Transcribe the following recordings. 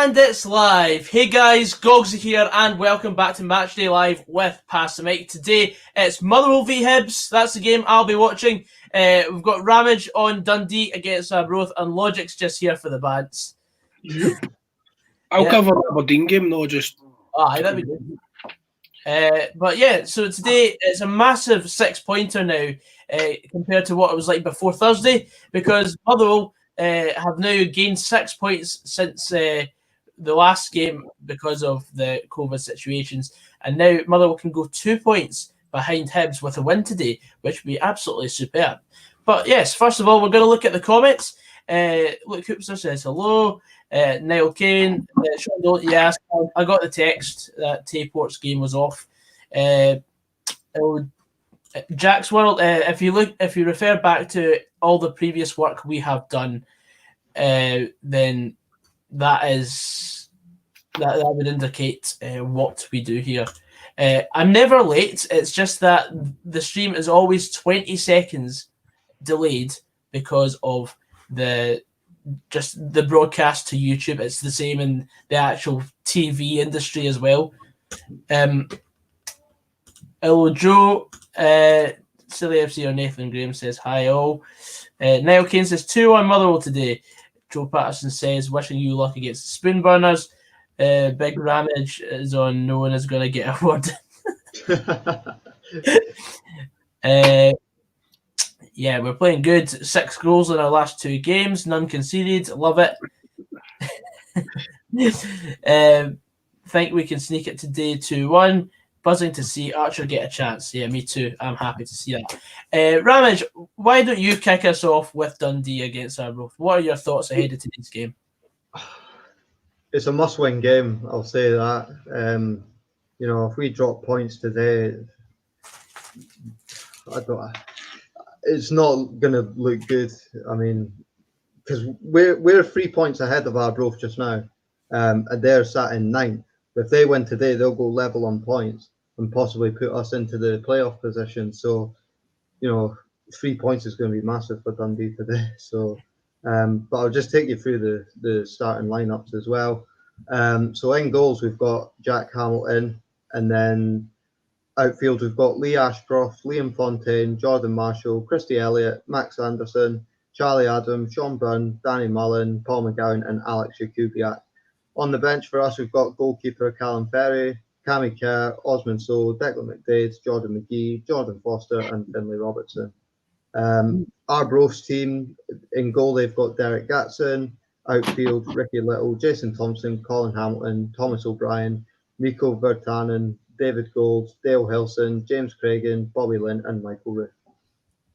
And it's live. Hey guys, Gogsy here, and welcome back to Matchday Live with Pass the Mic. Today it's Motherwell v Hibs. That's the game I'll be watching. We've got Ramage on Dundee against Arbroath, and Logik's just here for the bands. Yep. I'll cover the Aberdeen game though, just. Aye, that'd be good. But yeah, so today it's a massive 6-pointer now compared to what it was like before Thursday, because Motherwell have now gained 6 points since the last game because of the COVID situations, and now Motherwell can go 2 points behind Hibs with a win today, which would be absolutely superb. But yes, first of all, we're going to look at the comments. Look, Hoopster says hello. Niall Kane, Sean Don't yes, I got the text that Tayport's game was off. Jack's World. If you refer back to all the previous work we have done, then that would indicate what we do here. I'm never late. It's just that the stream is always 20 seconds delayed because of the broadcast to YouTube. It's the same in the actual TV industry as well. Hello, Joe. Silly FC or Nathan Graham says hi all. Niall Kane says 2-1 Motherwell today. Joe Patterson says wishing you luck against the Spoonburners. Big Ramage is on no one is going to get a word. Yeah, we're playing good. 6 goals in our last 2 games, none conceded. Love it. Think we can sneak it today 2-1. Buzzing to see Archer get a chance. Yeah, me too. I'm happy to see that. Ramage, why don't you kick us off with Dundee against Arbroath? What are your thoughts ahead of today's game? It's a must-win game, I'll say that. If we drop points today, it's not going to look good. I mean, because we're 3 points ahead of Arbroath just now, and they're sat in 9th. If they win today, they'll go level on points and possibly put us into the playoff position. So, 3 points is going to be massive for Dundee today. So, but I'll just take you through the starting lineups as well. So in goals, we've got Jack Hamilton, and then outfield, we've got Lee Ashcroft, Liam Fontaine, Jordan Marshall, Christy Elliott, Max Anderson, Charlie Adams, Sean Byrne, Danny Mullen, Paul McGowan, and Alex Jakubiak. On the bench for us, we've got goalkeeper Callum Ferry, Cammy Kerr, Osman Sow, Declan McDade, Jordan McGee, Jordan Foster, and Finlay Robertson. Arbroath's team, in goal, they've got Derek Gatson, outfield, Ricky Little, Jason Thompson, Colin Hamilton, Thomas O'Brien, Miko Virtanen, David Gold, Dale Hilson, James Craigan, Bobby Lynn, and Michael Ruth.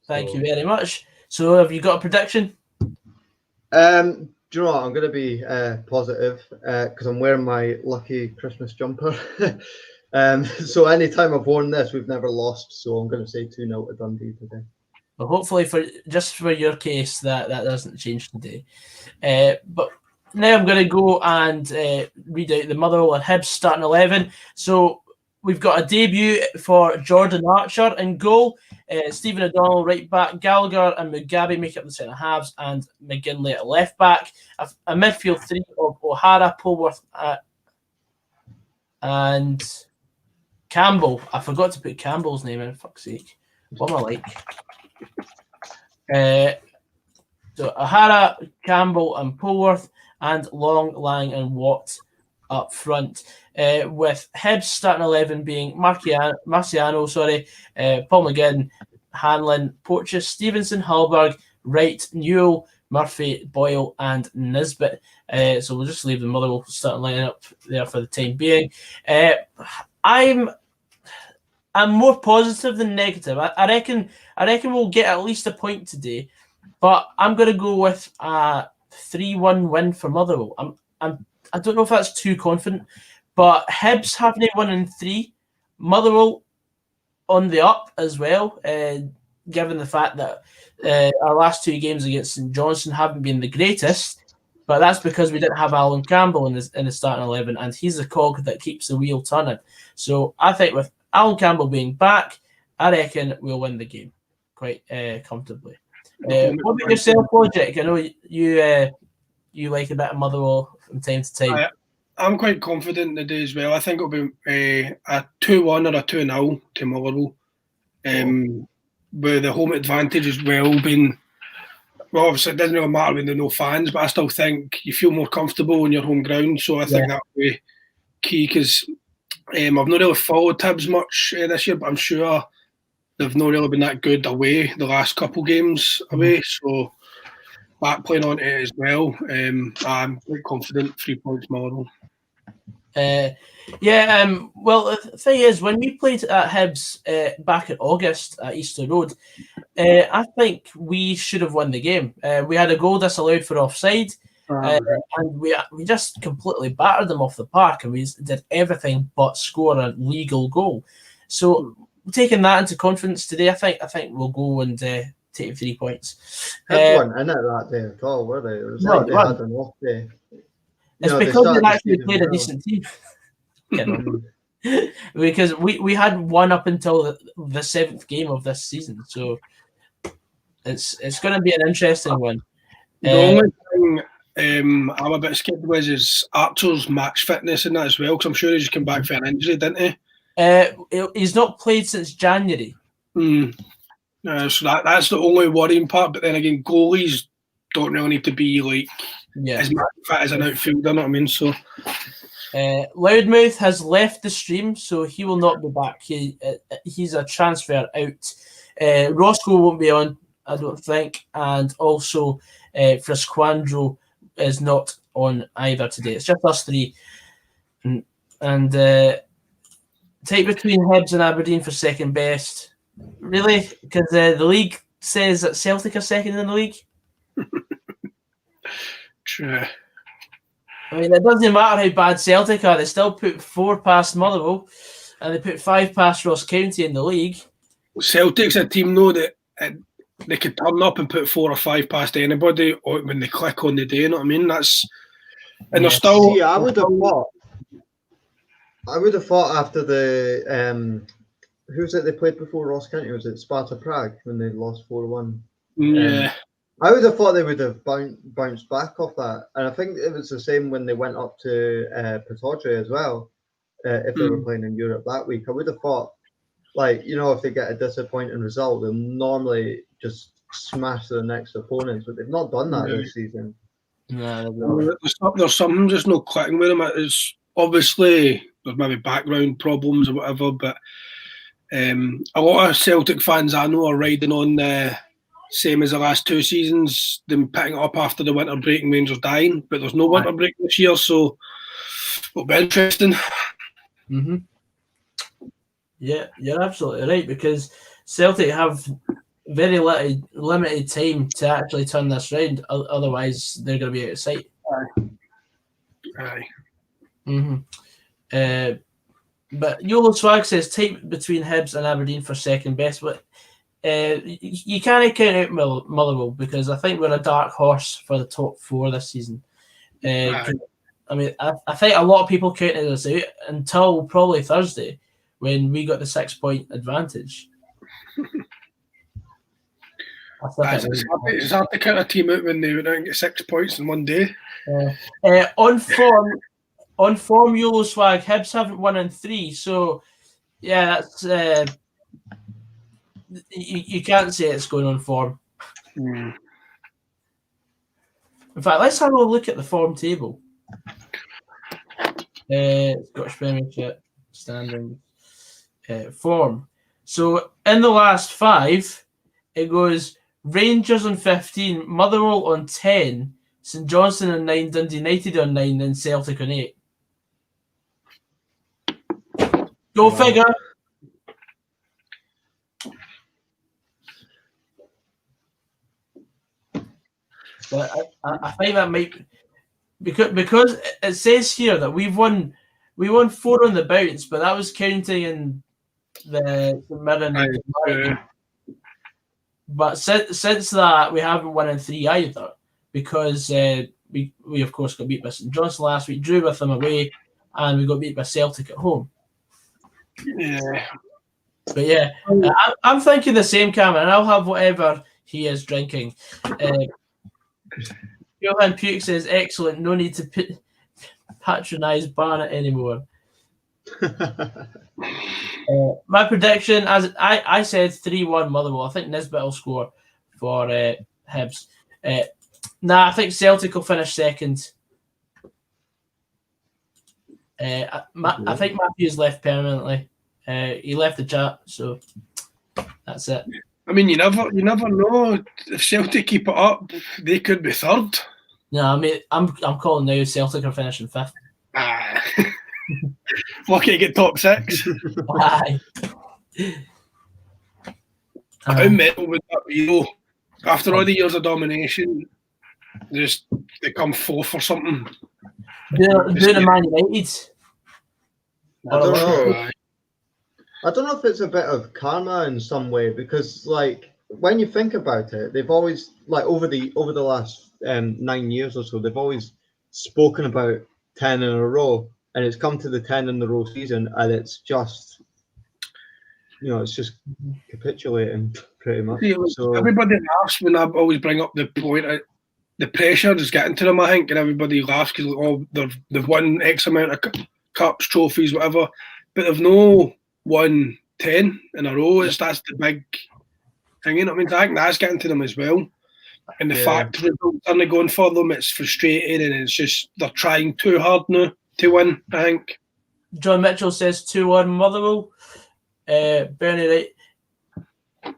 Thank you very much. So have you got a prediction? Do you know what? I'm going to be positive because I'm wearing my lucky Christmas jumper. So anytime I've worn this, we've never lost. So I'm going to say 2-0 to Dundee today. Well, hopefully for your case, that doesn't change today. But now I'm going to go and read out the Motherwell and Hibs starting 11. So we've got a debut for Jordan Archer in goal. Stephen O'Donnell right back, Gallagher and Mugabe make up the centre halves, and McGinley at left back. A midfield 3 of O'Hara, Polworth, and Campbell. I forgot to put Campbell's name in, fuck's sake. What am I like? So O'Hara, Campbell, and Polworth, and Long, Lang, and Watt up front. With Hibs starting 11 being Marciano, Paul McGinn, Hanlon, Porteous, Stevenson, Hallberg, Wright, Newell, Murphy, Boyle, and Nisbet. So we'll just leave the Motherwell starting lineup there for the time being. I'm more positive than negative. I reckon we'll get at least a point today, but I'm going to go with a 3-1 win for Motherwell. I don't know if that's too confident, but Hibs having won in 3, Motherwell on the up as well, given the fact that our last 2 games against St Johnstone haven't been the greatest, but that's because we didn't have Alan Campbell in the starting 11, and he's the cog that keeps the wheel turning. So I think with Alan Campbell being back, I reckon we'll win the game quite comfortably. What about yourself, Logik? I know you like a bit of Motherwell from time to time. I'm quite confident today as well. I think it'll be a 2-1 or a 2-0 to Motherwell. With the home advantage as well being, well, obviously it doesn't really matter when there are no fans, but I still think you feel more comfortable on your home ground. So I think that'll be key, because I've not really followed Hibs much this year, but I'm sure they've not really been that good away the last couple games away. So that playing on it as well. I'm quite confident 3 points Motherwell. Well, the thing is, when we played at Hibs back in August at Easter Road, I think we should have won the game. We had a goal disallowed for offside, and we just completely battered them off the park, and we did everything but score a legal goal. So, taking that into confidence today, I think we'll go and take 3 points. Hibs weren't in it that day at all, were they? It was like they had an off day. It's because they actually played a decent team. Because we had one up until the 7th game of this season, so it's going to be an interesting one. The only thing I'm a bit scared with is Archer's match fitness in that as well, because I'm sure he just came back for an injury, didn't he? He's not played since January. So that's the only worrying part. But then again, goalies don't really need to be like as match fit as an outfielder, you know what I mean? So. Loudmouth has left the stream, so he will not be back. He's a transfer out. Roscoe won't be on, I don't think, and also Frisquandro is not on either today. It's just us three. And take between Hibs and Aberdeen for second best. Really? Because the league says that Celtic are second in the league? True. I mean, it doesn't matter how bad Celtic are. They still put 4 past Motherwell, and they put 5 past Ross County in the league. Celtic's a team, though, that they could turn up and put 4 or 5 past anybody when they click on the day. You know what I mean? They're still. See, I would have thought after the who's it they played before Ross County? Was it Sparta Prague when they lost 4-1? Yeah. I would have thought they would have bounced back off that. And I think it was the same when they went up to Pittodrie as well, if they were playing in Europe that week. I would have thought, if they get a disappointing result, they'll normally just smash their next opponents, but they've not done that this season. No, there's something just not clicking with them. It's obviously there's maybe background problems or whatever, but a lot of Celtic fans I know are riding on the same as the last 2 seasons, them picking it up after the winter break and Rangers dying, but there's no winter break this year, so it'll be interesting. Mm-hmm. Yeah, you're absolutely right, because Celtic have very limited time to actually turn this round. Otherwise, they're going to be out of sight. Aye. Mm-hmm. But Yolo Swag says tight between Hibs and Aberdeen for second best, but you can't count out Motherwell, because I think we're a dark horse for the top 4 this season. I mean, I think a lot of people counted us out until probably Thursday when we got the 6-point advantage. It's hard to count a team out when they went out and get 6 points in one day. On form, Yolo Swag, Hibs haven't won in 3, so yeah, that's you can't say it's going on form. In fact, let's have a look at the form table. Scottish Premiership standing form. So in the last 5, it goes Rangers on 15, Motherwell on 10, St Johnstone on 9, Dundee United on 9, and Celtic on 8. Go figure. But I think that might, because it says here that we won 4 on the bounce, but that was counting in the Mirren. But since that, we haven't won in 3 either, because we of course got beat by St Johnstone last week, drew with them away, and we got beat by Celtic at home. Yeah. But yeah, I'm thinking the same, Cameron, and I'll have whatever he is drinking. Johan Puke says, excellent, no need to patronise Barnet anymore. My prediction, as I said, 3-1 Motherwell. I think Nisbet will score for Hibs. I think Celtic will finish second. I think Matthew's left permanently. He left the chat, so that's it. I mean, you never know. If Celtic keep it up, they could be third. No, I mean, I'm calling now. Celtic are finishing fifth. Lucky to get top 6. Aye. How mental would that be, though? After all the years of domination, they come fourth or something. Do the Man United. I don't know. I don't know if it's a bit of karma in some way, because like when you think about it, they've always, like over the last 9 years or so, they've always spoken about 10 in a row, and it's come to the 10 in a row season, and it's just, it's just capitulating pretty much. So everybody laughs when I always bring up the point. The pressure is getting to them, I think, and everybody laughs because they've won X amount of cups, trophies, whatever, but they've no won 10 in a row. That's the big thing, you know what I mean? I think that's getting to them as well. And the fact results aren't going for them, it's frustrating, and it's just they're trying too hard now to win, I think. John Mitchell says 2-1 Motherwell. Bernie, right?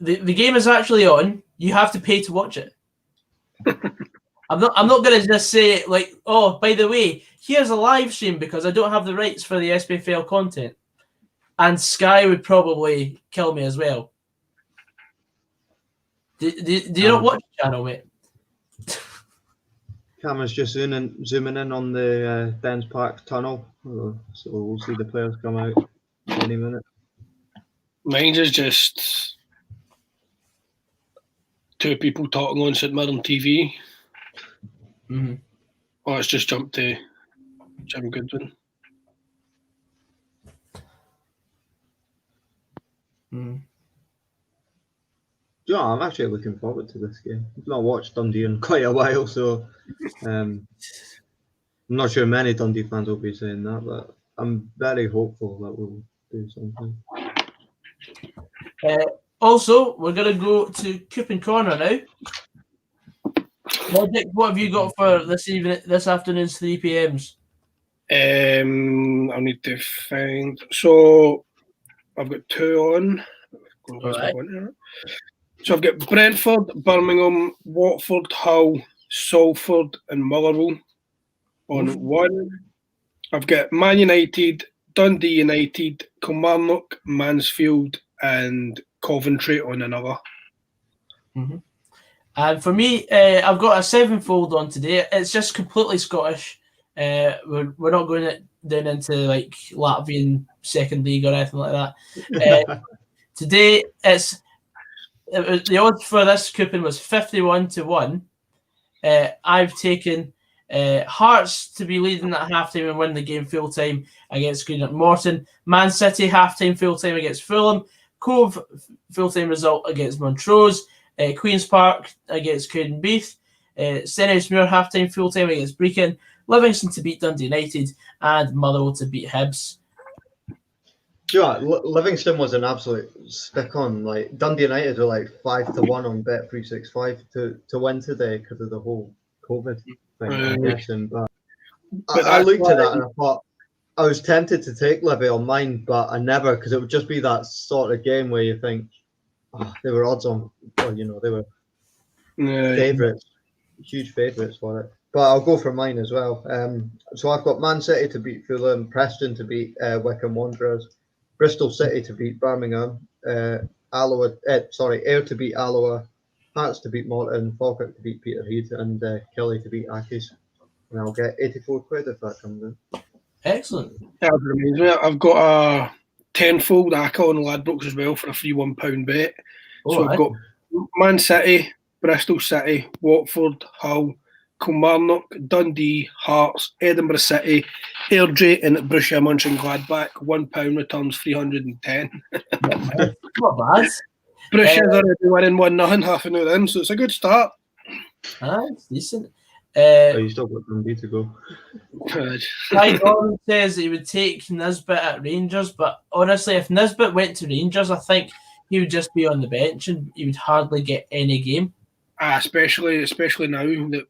The game is actually on. You have to pay to watch it. I'm not going to just say like, oh, by the way, here's a live stream because I don't have the rights for the SPFL content, and Sky would probably kill me as well. Do you not watch the channel, mate? Camera's just zooming in on the Dens Park tunnel, so we'll see the players come out any minute. Mine is just 2 people talking on St Mirren TV. Mm-hmm. Oh, it's just jumped to Jim Goodwin. Mm. Yeah, I'm actually looking forward to this game. I've not watched Dundee in quite a while, so I'm not sure many Dundee fans will be saying that, but I'm very hopeful that we'll do something. Also, we're going to go to Coupon Corner now. Logik, what have you got for this afternoon's 3 p.m.s? I need to find. So I've got 2 on. Right. So I've got Brentford, Birmingham, Watford, Hull, Salford, and Motherwell on 1. I've got Man United, Dundee United, Kilmarnock, Mansfield, and Coventry on another. Mm-hmm. And for me, I've got a 7-fold on today. It's just completely Scottish. We're not going down into like Latvian second league or anything like that. Today, the odds for this coupon was 51-1. I've taken Hearts to be leading at halftime and win the game full time against Greenock Morton. Man City halftime full time against Fulham. Cove full time result against Montrose. Queen's Park against Cowdenbeath. Stenhousemuir halftime full time against Brecon. Livingston to beat Dundee United, and Motherwell to beat Hibs. Yeah, Livingston was an absolute stick on. Like Dundee United were like 5-1 on Bet365 to win today because of the whole COVID thing. I'm guessing, but I looked at that and I thought I was tempted to take Livy on mine, but I never, because it would just be that sort of game where you think they were odds on. Well, they were favourites, huge favourites for it. But I'll go for mine as well. So I've got Man City to beat Fulham, Preston to beat Wycombe Wanderers, Bristol City to beat Birmingham, Ayr to beat Alloa, Hearts to beat Morton, Falkirk to beat Peterhead, and Kelly to beat Accies. And I'll get 84 quid if that comes in. Excellent. I've got a 10-fold ACCA on Ladbrokes as well for a free £1 bet. So I've got Man City, Bristol City, Watford, Hull, Kilmarnock, Dundee, Hearts, Edinburgh City, Airdrie, and Borussia Mönchengladbach. £1 returns 310. Not bad. Borussia's already winning 1-0, half an hour in, so it's a good start. It's decent. You still got Dundee to go. Ty Don says he would take Nisbet at Rangers, but honestly, if Nisbet went to Rangers, I think he would just be on the bench and he would hardly get any game. Especially now that,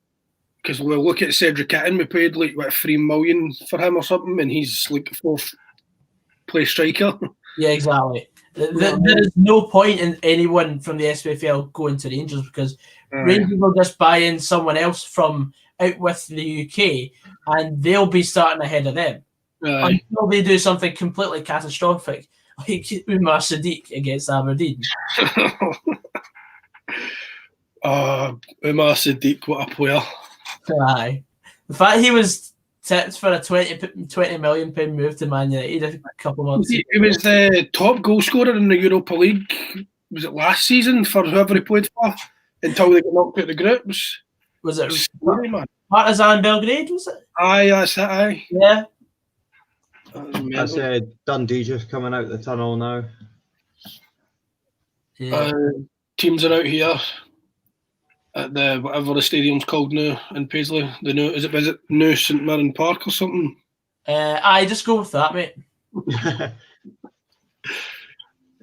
because we'll look at Cedric Itten, we paid like what, $3 million for him or something, and he's like fourth place striker. Yeah, exactly. There is no point in anyone from the SPFL going to Rangers because Rangers will just buy in someone else from out with the UK and they'll be starting ahead of them until they do something completely catastrophic like Umar Sadiq against Aberdeen. Umar Sadiq, what a player. Aye. The fact he was tipped for a £20 million move to Man United a couple of months ago. He was the top goal scorer in the Europa League, was it last season, for whoever he played for, until they got knocked out of the groups. Was it Scary, man. Partizan Belgrade, was it? Aye, that's it, aye. Yeah. I said Dundee just coming out the tunnel now. Yeah. Teams are out here at the whatever the stadium's called now in Paisley. The new is it New St Mirren Park or something? I just go with that, mate.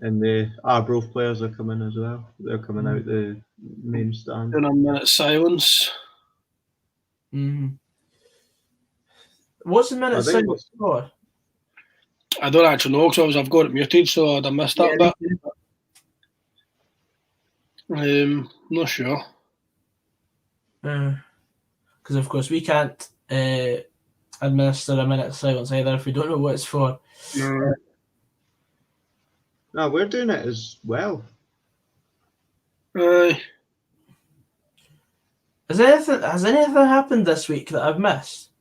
And the Arbroath players are coming as well. They're coming out the main stand. In a minute's silence. Mm-hmm. What's the minute silence for? I don't actually know because I've got it muted, so I'd have missed that bit. Not sure. Because of course we can't administer a minute of silence either if we don't know what it's for. No, we're doing it as well. Has anything happened this week that I've missed?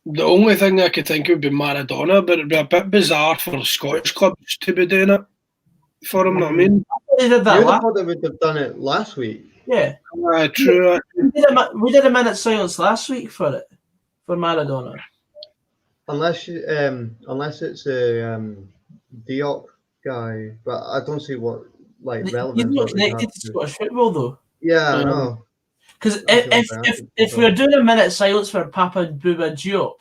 The only thing I could think of would be Maradona, but it'd be a bit bizarre for Scottish clubs to be doing it for him, know what I mean? They did that I thought they would have done it last week. Yeah. True. We did a minute silence last week for it, for Maradona. Unless it's a Diop guy, but I don't see what relevance. He's not connected to Scottish football though. Yeah, I know. Because if we're doing a minute silence for Papa Bouba Diop,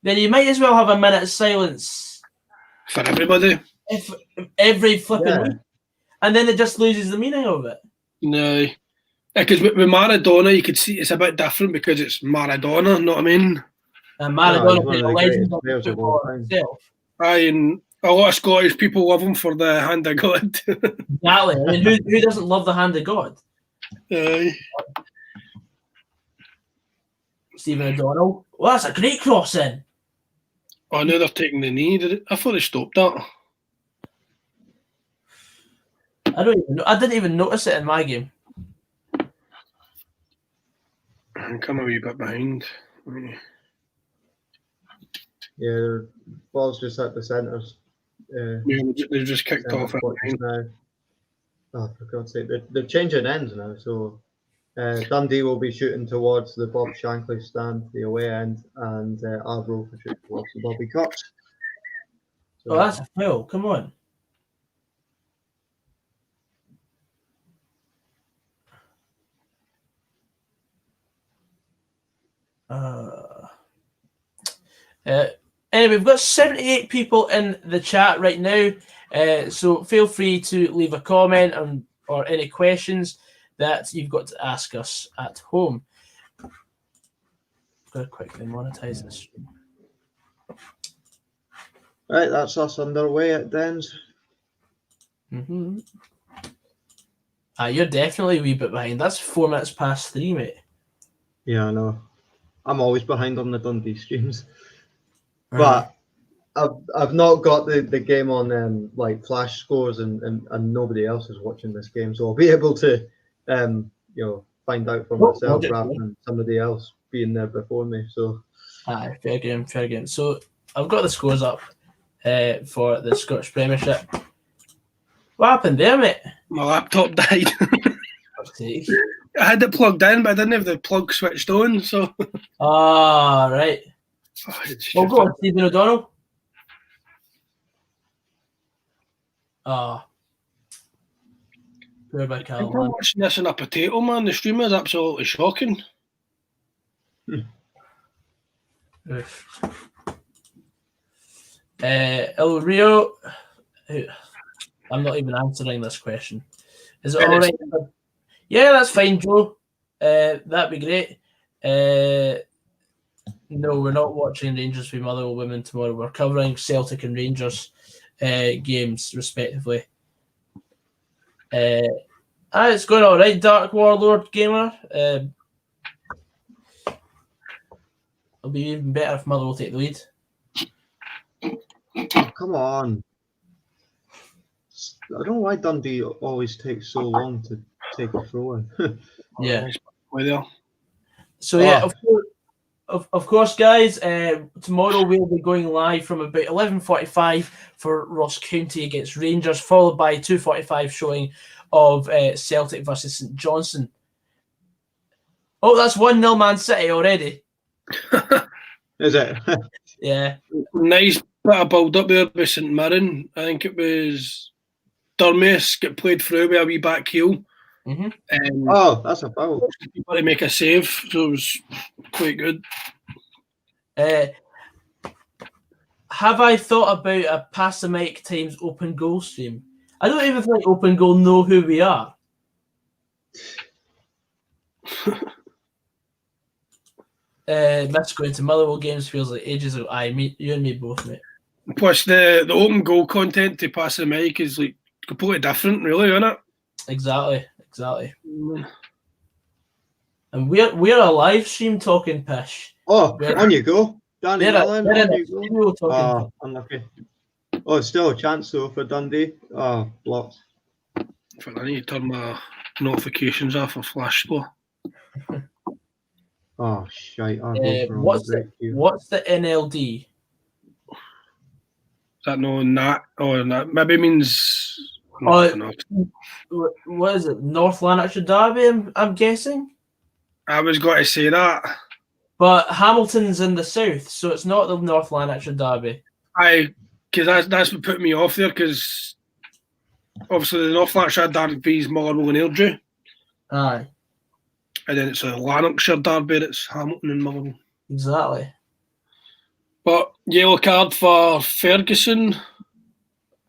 then you might as well have a minute silence for everybody. If every flipping week, and then it just loses the meaning of it. No, because with Maradona, you could see it's a bit different because it's Maradona. Know what I mean? And Maradona being a legend of football himself. Aye, and a lot of Scottish people love him for the hand of God. Exactly. I mean, who doesn't love the hand of God? Aye. Stephen O'Donnell. Well, that's a great crossing. Oh, now they're taking the knee. I thought they stopped that. I don't even know. I didn't even notice it in my game. I'm coming a wee bit behind. Yeah, the ball's just at the centres. They've just kicked off now. Oh, for God's sake. They're changing ends now, so Dundee will be shooting towards the Bob Shankly stand, the away end, and Arbroath will shoot towards the Bobby Cox. So, that's a foul. Come on. Anyway, we've got 78 people in the chat right now, so feel free to leave a comment or any questions that you've got to ask us at home. I'm going to quickly monetize this stream. Right, that's us underway at Dens. Mm-hmm. You're definitely a wee bit behind. That's 4 minutes past 3, mate. Yeah, I know. I'm always behind on the Dundee streams. But I've not got the game on flash scores and nobody else is watching this game, so I'll be able to find out for myself rather than somebody else being there before me. So fair game. So I've got the scores up for the Scottish Premiership. What happened there, mate? My laptop died. I had it plugged in, but I didn't have the plug switched on. So. Right. We'll go on, Stephen O'Donnell. Scored by I'm Callum. watching this in a potato, man. The stream is absolutely shocking. Oof. El Rio, I'm not even answering this question. Is it all right? Yeah, that's fine, Joe. That'd be great. No, we're not watching Rangers v Motherwell women tomorrow. We're covering Celtic and Rangers games, respectively. It's going all right, Dark Warlord Gamer. It'll be even better if Motherwell take the lead. Oh, come on. I don't know why Dundee always takes so long to take a throw in. Yeah. Well, So, yeah, of course, guys, tomorrow we'll be going live from about 11:45 for Ross County against Rangers, followed by 2:45 showing of Celtic versus St Johnstone. Oh, that's 1-0 Man City already. Is it? Yeah. Nice bit of build up there by St Mirren. I think it was Durmus get played through with a wee back heel. Mm-hmm. Oh, that's a foul. To make a save, so it was quite good. Have I thought about a Pass the Mic times open goal stream? I don't even think Open Goal know who we are. Miss going to Motherwell games feels like ages ago. You and me both, mate. Plus, the open goal content to Pass the Mic is like completely different, really, isn't it? Exactly. And we're a live stream talking pish. Oh, on you go. Danny Allen, on you go. Oh, unlucky. Oh, it's still a chance though for Dundee. Oh, blocked. I need to turn my notifications off for Flash Score. Oh, shite. What's the NLD? Is that no Nat? Oh, Nat. Maybe means. What is it? North Lanarkshire Derby, I'm guessing? I was going to say that. But Hamilton's in the south, so it's not the North Lanarkshire Derby. Because that's what put me off there, because obviously the North Lanarkshire Derby is Motherwell and Airdrie. Aye. And then it's a Lanarkshire Derby, it's Hamilton and Motherwell. Exactly. But yellow card for Ferguson.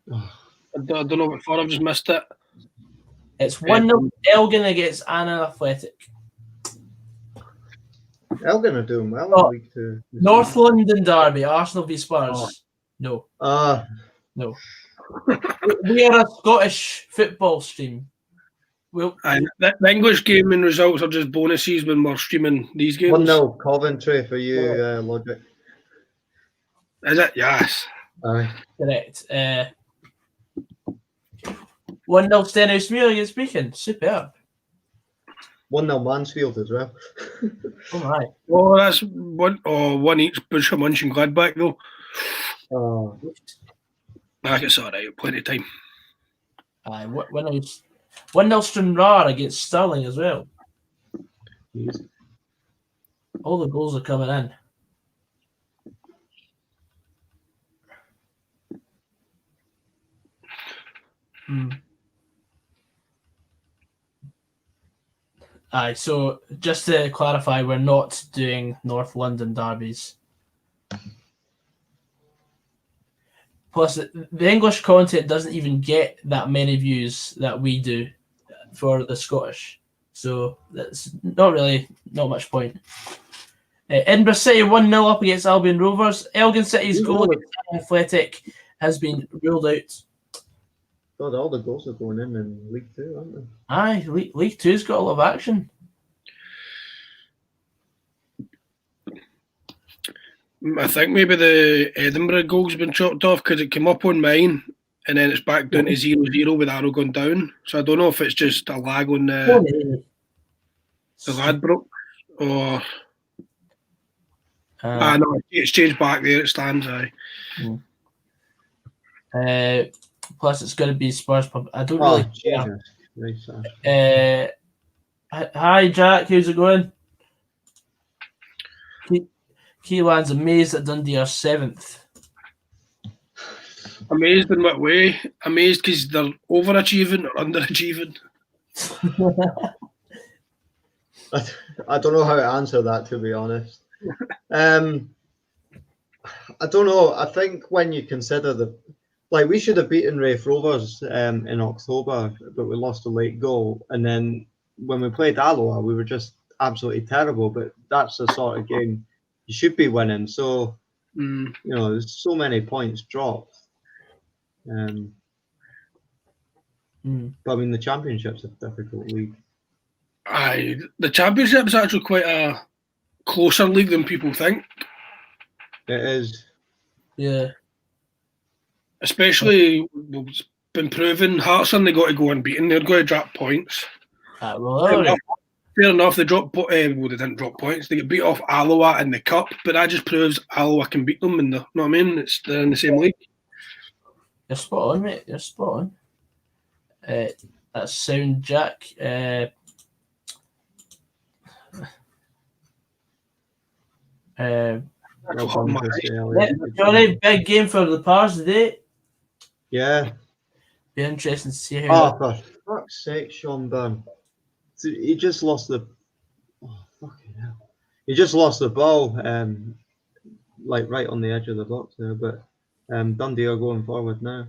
I don't know what for, I've just missed it. It's 1-0 Elgin against Annan Athletic. Elgin are doing well in League Two. North London Derby, Arsenal v Spurs. No. No. We are a Scottish football stream. The English game and results are just bonuses when we're streaming these games. 1-0 Coventry for you, Logik. Is it? Yes. Aye. Correct. 1-0 Stenhouse against Beacon. Superb. 1-0 Mansfield as well. Oh my. Oh, that's one each Bishop Munch and Gladbach though. Oh. It's alright, plenty of time. Aye, 1-0 Stranraer against Stirling as well. Yes. All the goals are coming in. Aye, so just to clarify, we're not doing North London derbies. Plus, the English content doesn't even get that many views that we do for the Scottish. So that's not much point. Edinburgh City 1-0 up against Albion Rovers. Elgin City's goal against Athletic has been ruled out. God, all the goals are going in League Two, aren't they? Aye, League Two's got a lot of action. I think maybe the Edinburgh goal's been chopped off because it came up on mine and then it's back down to 0-0 with the arrow going down. So I don't know if it's just a lag on the Ladbroke or. No, it's changed back there. It stands. Aye. Plus, it's going to be Spurs pub. I don't really care. Nice. Hi, Jack. How's it going? Keyland's amazed that Dundee are 7th. Amazed in what way? Amazed because they're overachieving or underachieving? I don't know how to answer that, to be honest. I don't know. I think when you consider we should have beaten Raith Rovers in October, but we lost a late goal. And then when we played Alloa, we were just absolutely terrible. But that's the sort of game you should be winning. So, there's so many points dropped. But I mean, the Championship's a difficult league. Aye, the Championship is actually quite a closer league than people think. It is. Yeah. Especially, it's been proven, Hearts they got to go unbeaten. They're going to drop points. Fair enough, they dropped. Well, they didn't drop points. They get beat off Alloa in the cup, but that just proves Alloa can beat them. And you know what I mean? They're in the same league. You're spot on, mate. You're spot on. That's sound, Jack. Johnny, big game for the Pars today. Yeah. Be interesting to see how. Oh, for fuck's sake, Sean Byrne. He just lost the. Oh, fucking hell. He just lost the ball, right on the edge of the box there. But Dundee are going forward now.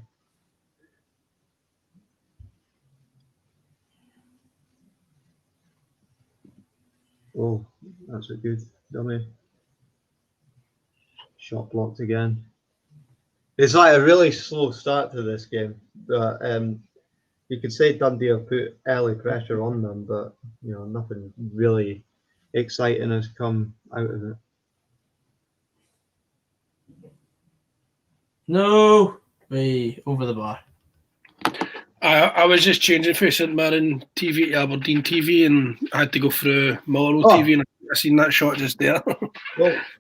Oh, that's a good dummy. Shot blocked again. It's like a really slow start to this game, but you could say Dundee have put early pressure on them, but nothing really exciting has come out of it. No way over the bar. I was just changing for St Mirren TV to Aberdeen TV, and I had to go through Motherwell TV, and I seen that shot just there.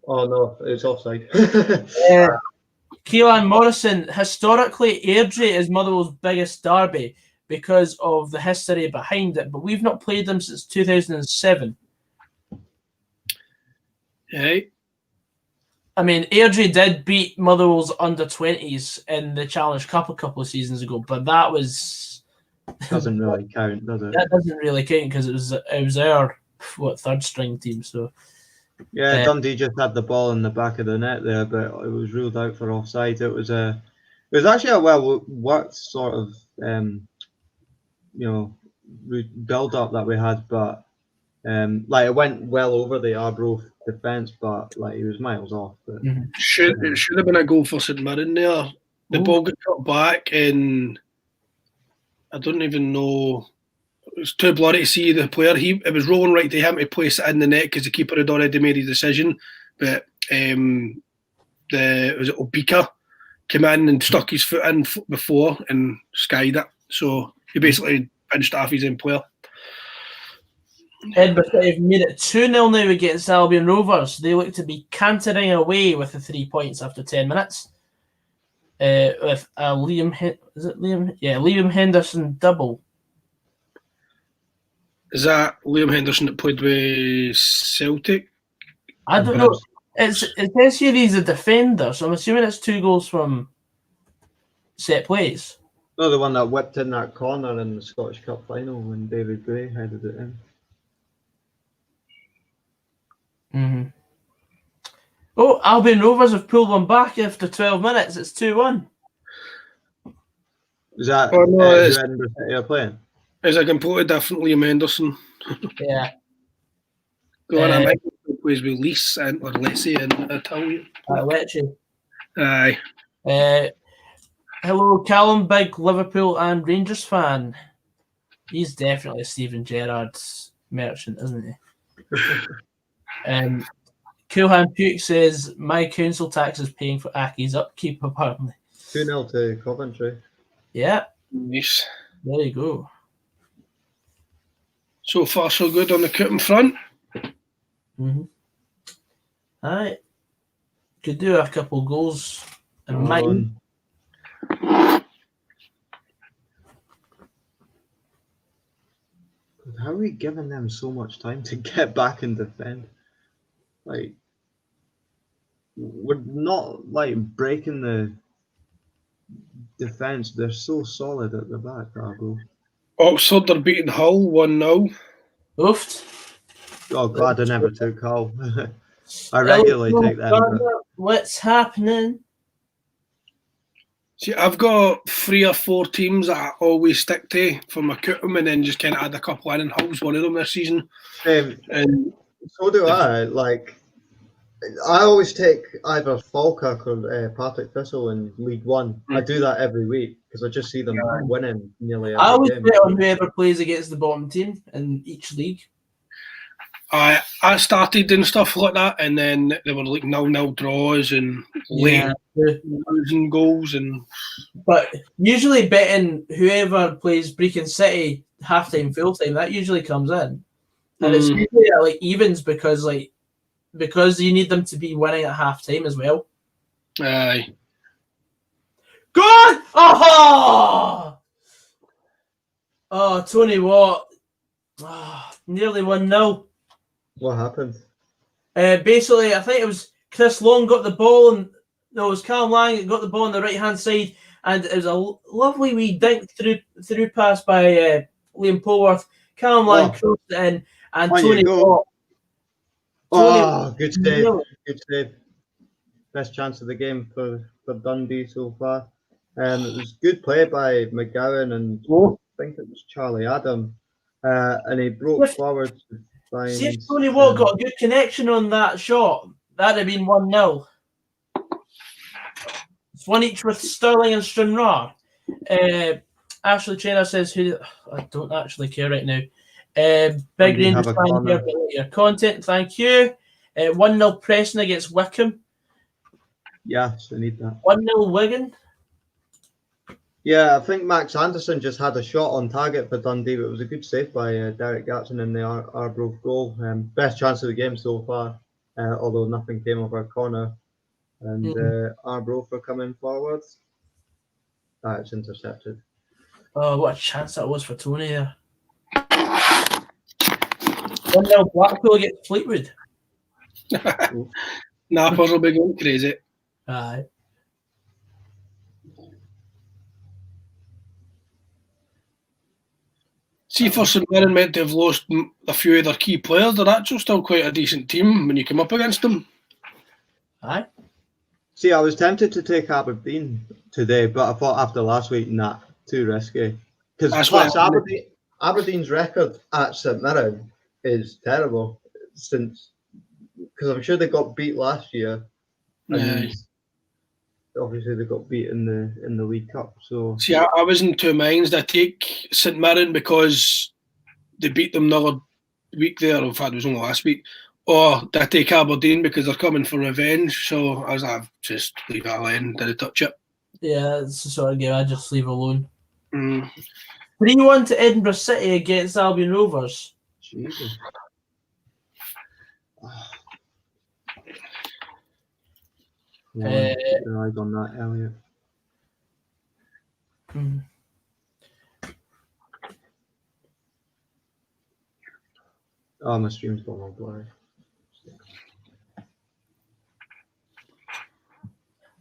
Oh no, it's offside. Keelan Morrison, historically, Airdrie is Motherwell's biggest derby because of the history behind it, but we've not played them since 2007. Hey. I mean, Airdrie did beat Motherwell's under-20s in the Challenge Cup a couple of seasons ago, but that was... Doesn't really count, does it? That doesn't really count because it was our third-string team, so... Yeah, Dundee just had the ball in the back of the net there, but it was ruled out for offside. It was actually a well worked sort of build up that we had, but it went well over the Arbroath defence, but he was miles off. But, it should have been a goal for St Mirren there. The ball got cut back, and I don't even know. It was too blurry to see the player. It was rolling right to him to place it in the net because the keeper had already made his decision. But was it Obika came in and stuck his foot in before and skied it. So he basically pinched off his own player. Edinburgh have made it 2-0 now against Albion Rovers. They look to be cantering away with the 3 points after 10 minutes. With Liam Henderson double. Is that Liam Henderson that played with Celtic? I don't know. It says here he's a defender, so I'm assuming it's 2 goals from set plays. No, the one that whipped in that corner in the Scottish Cup final when David Gray headed it in. Oh, Albion Rovers have pulled one back after 12 minutes. It's 2-1. Is that who Edinburgh City are playing? Is a completely different Liam Henderson. Yeah. Go on, I might plays with Lease or Lecce in Italian. Lecce. Aye. Hello, Callum, big Liverpool and Rangers fan. He's definitely Steven Gerrard's merchant, isn't he? Coolhan Puke says, my council tax is paying for Aki's upkeep, apparently. 2-0 to Coventry. Yeah. Nice. There you go. So far, so good on the Cooten front. Aye. Could do a couple goals in mine. How are we giving them so much time to get back and defend? We're not breaking the defense. They're so solid at the back, Argo. Oxford are beating Hull 1-0. Oofed. Oh, glad I never took Hull. I regularly take them. But... What's happening? See, I've got 3 or 4 teams that I always stick to for my Cookham, and then just kind of add a couple in, and Hull's one of them this season. And so do I. Like, I always take either Falkirk or Partick Thistle in League One. I do that every week because I just see them winning nearly every I always game. bet on whoever plays against the bottom team in each league. I started doing stuff like that, and then there were like 0-0 draws and late losing goals. But usually betting whoever plays Brecon City half-time, full-time, that usually comes in. And it's usually at like evens because you need them to be winning at half-time as well. Aye. Go on! Oh, Tony Watt. Nearly 1-0. What happened? Basically, I think it was Chris Long got the ball, and no, it was Callum Lang got the ball on the right-hand side, and it was a lovely wee dink through pass by Liam Polworth. Callum Lang crossed it in, and Tony Watt. Good save. Good save. Best chance of the game for Dundee so far. It was good play by McGowan, and I think it was Charlie Adam. And he broke forward to find... See if Tony Watt got a good connection on that shot, that'd have been 1-0. It's one each with Sterling and Stranraer. Ashley Trainer says, "Who? I don't actually care right now." Big Rangers fan here, your content, thank you. 1-0 Preston against Wickham. Yes, I need that. 1-0 Wigan. Yeah, I think Max Anderson just had a shot on target for Dundee, but it was a good save by Derek Gatson in the Arbroath goal. Best chance of the game so far, although nothing came of our corner. And Arbroath are coming forward. It's intercepted. Oh, what a chance that was for Tony there. 1-0 Blackpool against Fleetwood. Nappers will be going crazy. Aye. See, for St Mirren meant to have lost a few of their key players, they're actually still quite a decent team when you come up against them. Aye. See, I was tempted to take Aberdeen today, but I thought after last week, nah, too risky. Because Aberdeen's record at St Mirren is terrible, because I'm sure they got beat last year, and obviously they got beat in the League Cup. So see, I was in two minds. I take St Mirren because they beat them another week there. In fact, it was only last week. Or did I take Aberdeen because they're coming for revenge? So I was like, just leave it alone. Did I touch it? Yeah, it's the sort of game I just leave alone. 3-1 to Edinburgh City against Albion Rovers. Jesus. Keep your eyes on that, Elliot. Oh, my stream's gone all blurry.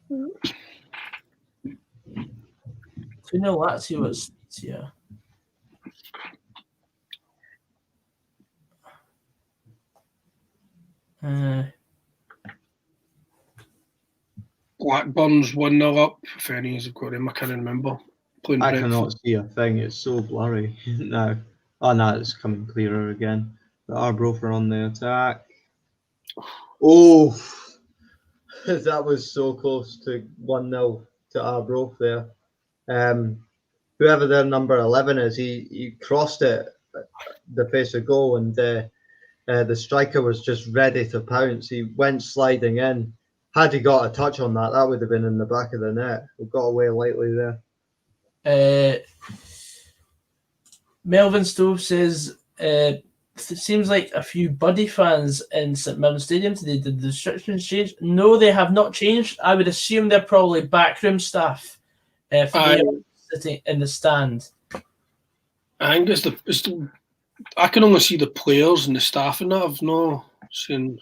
2-0, let's see what's here. Blackburn's 1-0 up. If any have got him, I can't remember. I cannot see a thing. It's so blurry now. Oh, no, it's coming clearer again. The Arbroath are on the attack. Oh, that was so close to 1-0 to Arbroath there. Whoever their number 11 is, he crossed it the face of goal, and the striker was just ready to pounce. He went sliding in. Had he got a touch on that, that would have been in the back of the net. We got away lightly there. Melvin Stove says, it seems like a few Buddy fans in St Mirren Stadium today. Did the restrictions change? No, they have not changed. I would assume they're probably backroom staff sitting in the stand. I think it's the I can only see the players and the staff and that. I've not seen.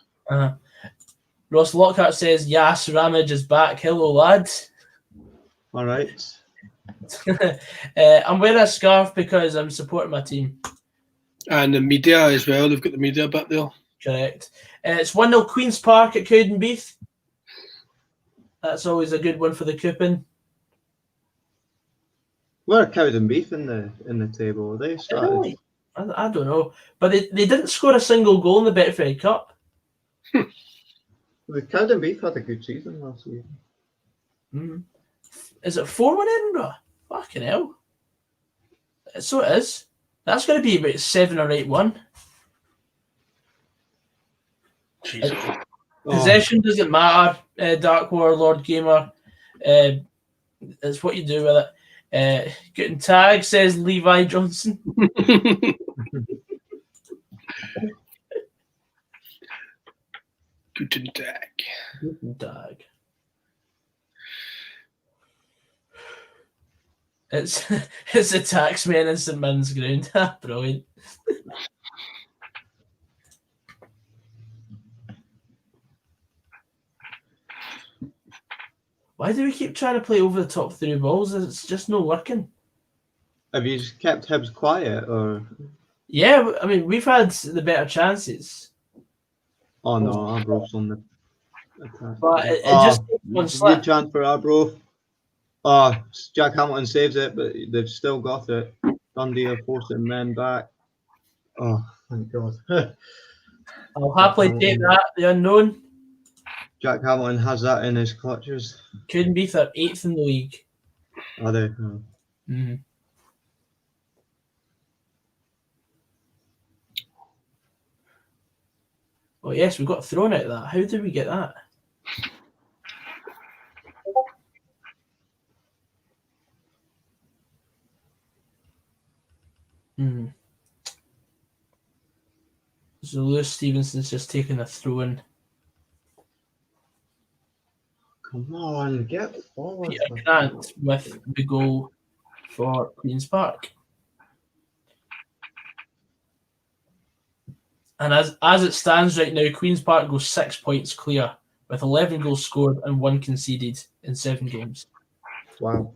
Ross Lockhart says, yes, Ramage is back. Hello, lads. All right. I'm wearing a scarf because I'm supporting my team. And the media as well. They've got the media bit there. Correct. It's 1-0 Queen's Park at Cowdenbeath. That's always a good one for the coupon. Where are Cowdenbeath in the table? Are they started? Really? I don't know. But they didn't score a single goal in the Betfred Cup. The Cowdenbeath had a good season last year. Is it 4-1 Edinburgh? Fucking hell. So it is. That's going to be about 7 or 8-1. Possession doesn't matter, Dark Warlord Gamer. It's what you do with it. Guten Tag, says Levi Johnson. Guten Tag. Guten Tag. It's the taxman in St Min's ground. Brilliant. Why do we keep trying to play over the top through balls? It's just not working. Have you just kept Hibs quiet, or? Yeah, I mean, we've had the better chances. Oh no, Arbroath's on the attack. But it just one slip. Good chance for Arbroath. Oh, Jack Hamilton saves it, but they've still got it. Dundee are forcing men back. Oh, thank God. I'll happily take that, the unknown. Jack Hamilton has that in his clutches. Cowdenbeath are 8th in the league. Are they? Oh. Oh yes, we got thrown out of that. How did we get that? So Lewis Stevenson's just taking a throw in. Come on, get forward. Peter Grant with the goal for Queen's Park. And as it stands right now, Queen's Park goes 6 points clear with 11 goals scored and 1 conceded in 7 games. Wow.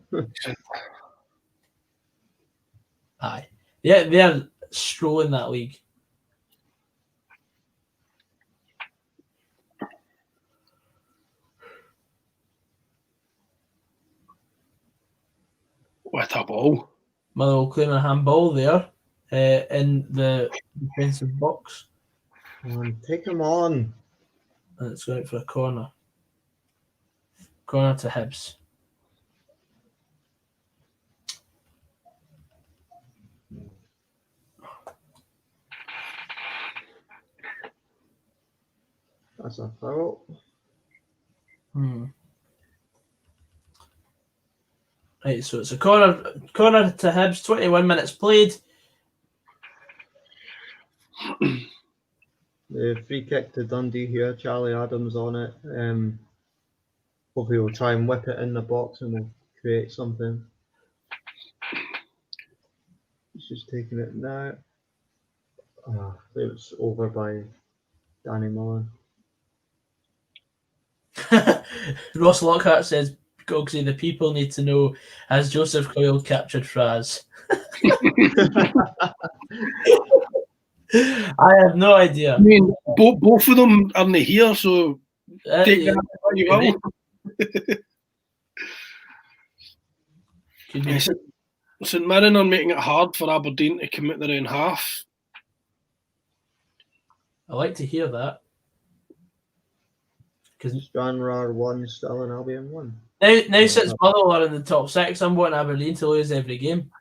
Aye. Yeah, they're strolling that league. What a ball. Motherwell claiming a handball there in the defensive box. Come on, take him on. And it's going out for a corner. Corner to Hibs. That's a foul. Right, so it's a corner to Hibs, 21 minutes played. The free kick to Dundee here, Charlie Adams on it. Hopefully we'll try and whip it in the box and we'll create something. He's just taking it now. It was over by Danny Mullen. Ross Lockhart says, Gogsy, the people need to know, has Joseph Coyle captured Fraz? I have no idea. I mean, both of them aren't here, so take that what you will. St Mirren are making it hard for Aberdeen to commit their own half. I like to hear that. Stranraer 1, Stirling Albion 1. Now since Motherwell are in the top 6, I'm wanting Aberdeen to lose every game.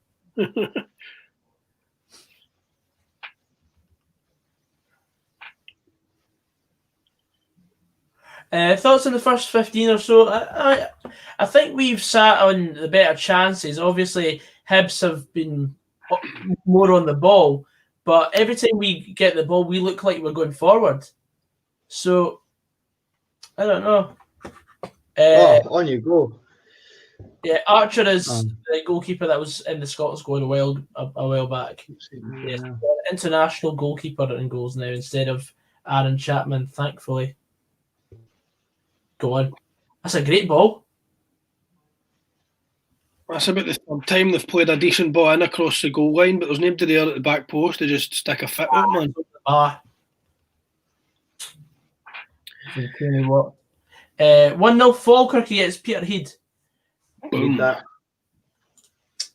Thoughts on the first 15 or so? I think we've sat on the better chances. Obviously, Hibs have been more on the ball, but every time we get the ball, we look like we're going forward. So, I don't know. On you go. Yeah, Archer is the goalkeeper that was in the Scots going a while back. Yes, international goalkeeper in goals now instead of Aaron Chapman, thankfully. Go on. That's a great ball. That's about the third time they've played a decent ball in across the goal line, but there's nobody there at the back post to just stick a fit out, man. What? 1-0 Falkirk against Peterhead. Boom.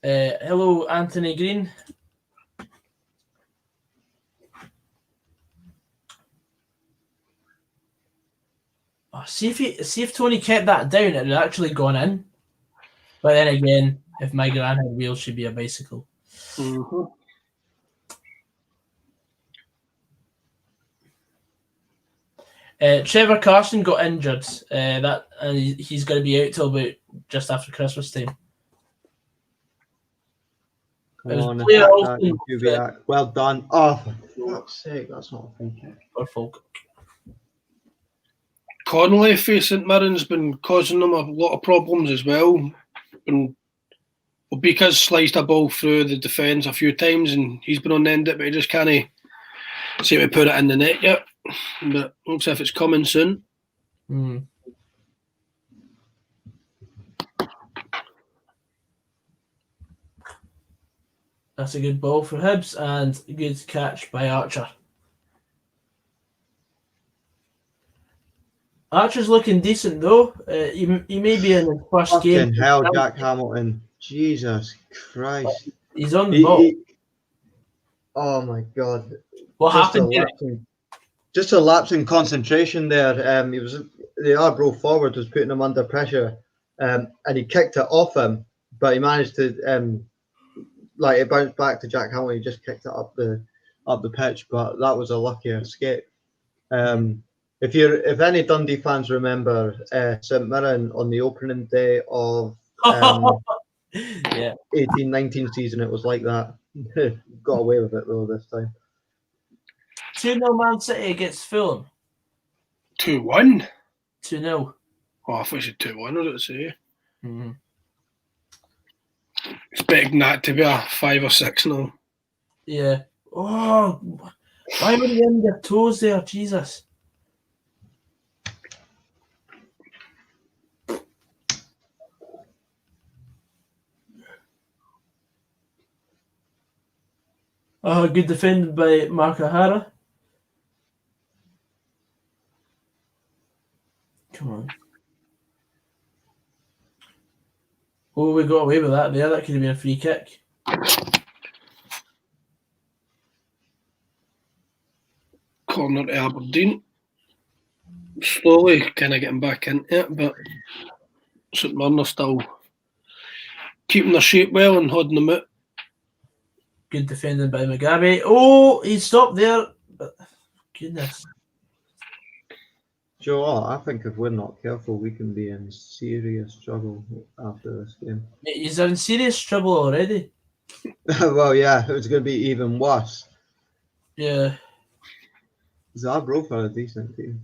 Hello, Anthony Green. See if Tony kept that down, it had actually gone in. But then again, if my gran had wheels, she'd be a bicycle. Mm-hmm. Trevor Carson got injured. He's going to be out till about just after Christmas time. Well done. Oh, for fuck's sake, that's not a free kick. For Falkirk. Connolly for St Mirren's been causing them a lot of problems as well. And Obika's sliced a ball through the defence a few times and he's been on the end of it, but he just can't seem to put it in the net yet. But looks as if it's coming soon. That's a good ball for Hibs and a good catch by Archer. Archer's looking decent though. He may be in his first game. Fucking hell, Jack Hamilton. Jesus Christ. He's on the ball. Oh my God. What happened? Just a lapse in concentration there. The Arbroath forward was putting him under pressure, and he kicked it off him, but he managed to it bounced back to Jack Hamilton. He just kicked it up the pitch, but that was a lucky escape. If any Dundee fans remember St Mirren on the opening day of 18-19 season, it was like that. Got away with it though this time. 2-0 Man City against Fulham. 2-1? 2-0. Oh, I thought you said 2-1, what did it say? Mm-hmm. Expecting that to be a 5 or 6-0. Yeah. Oh, why were you in their toes there? Jesus. Oh, good defended by Mark O'Hara. Come on. Oh, we got away with that there. That could have been a free kick. Corner to Aberdeen. Slowly kind of getting back into it, but St Mirren are still keeping their shape well and holding them out. Good defending by Mugabe. Oh, he stopped there. But goodness. Joe, I think if we're not careful, we can be in serious trouble after this game. He's in serious trouble already. Well, yeah, it's going to be even worse. Yeah. Arbroath are a decent team.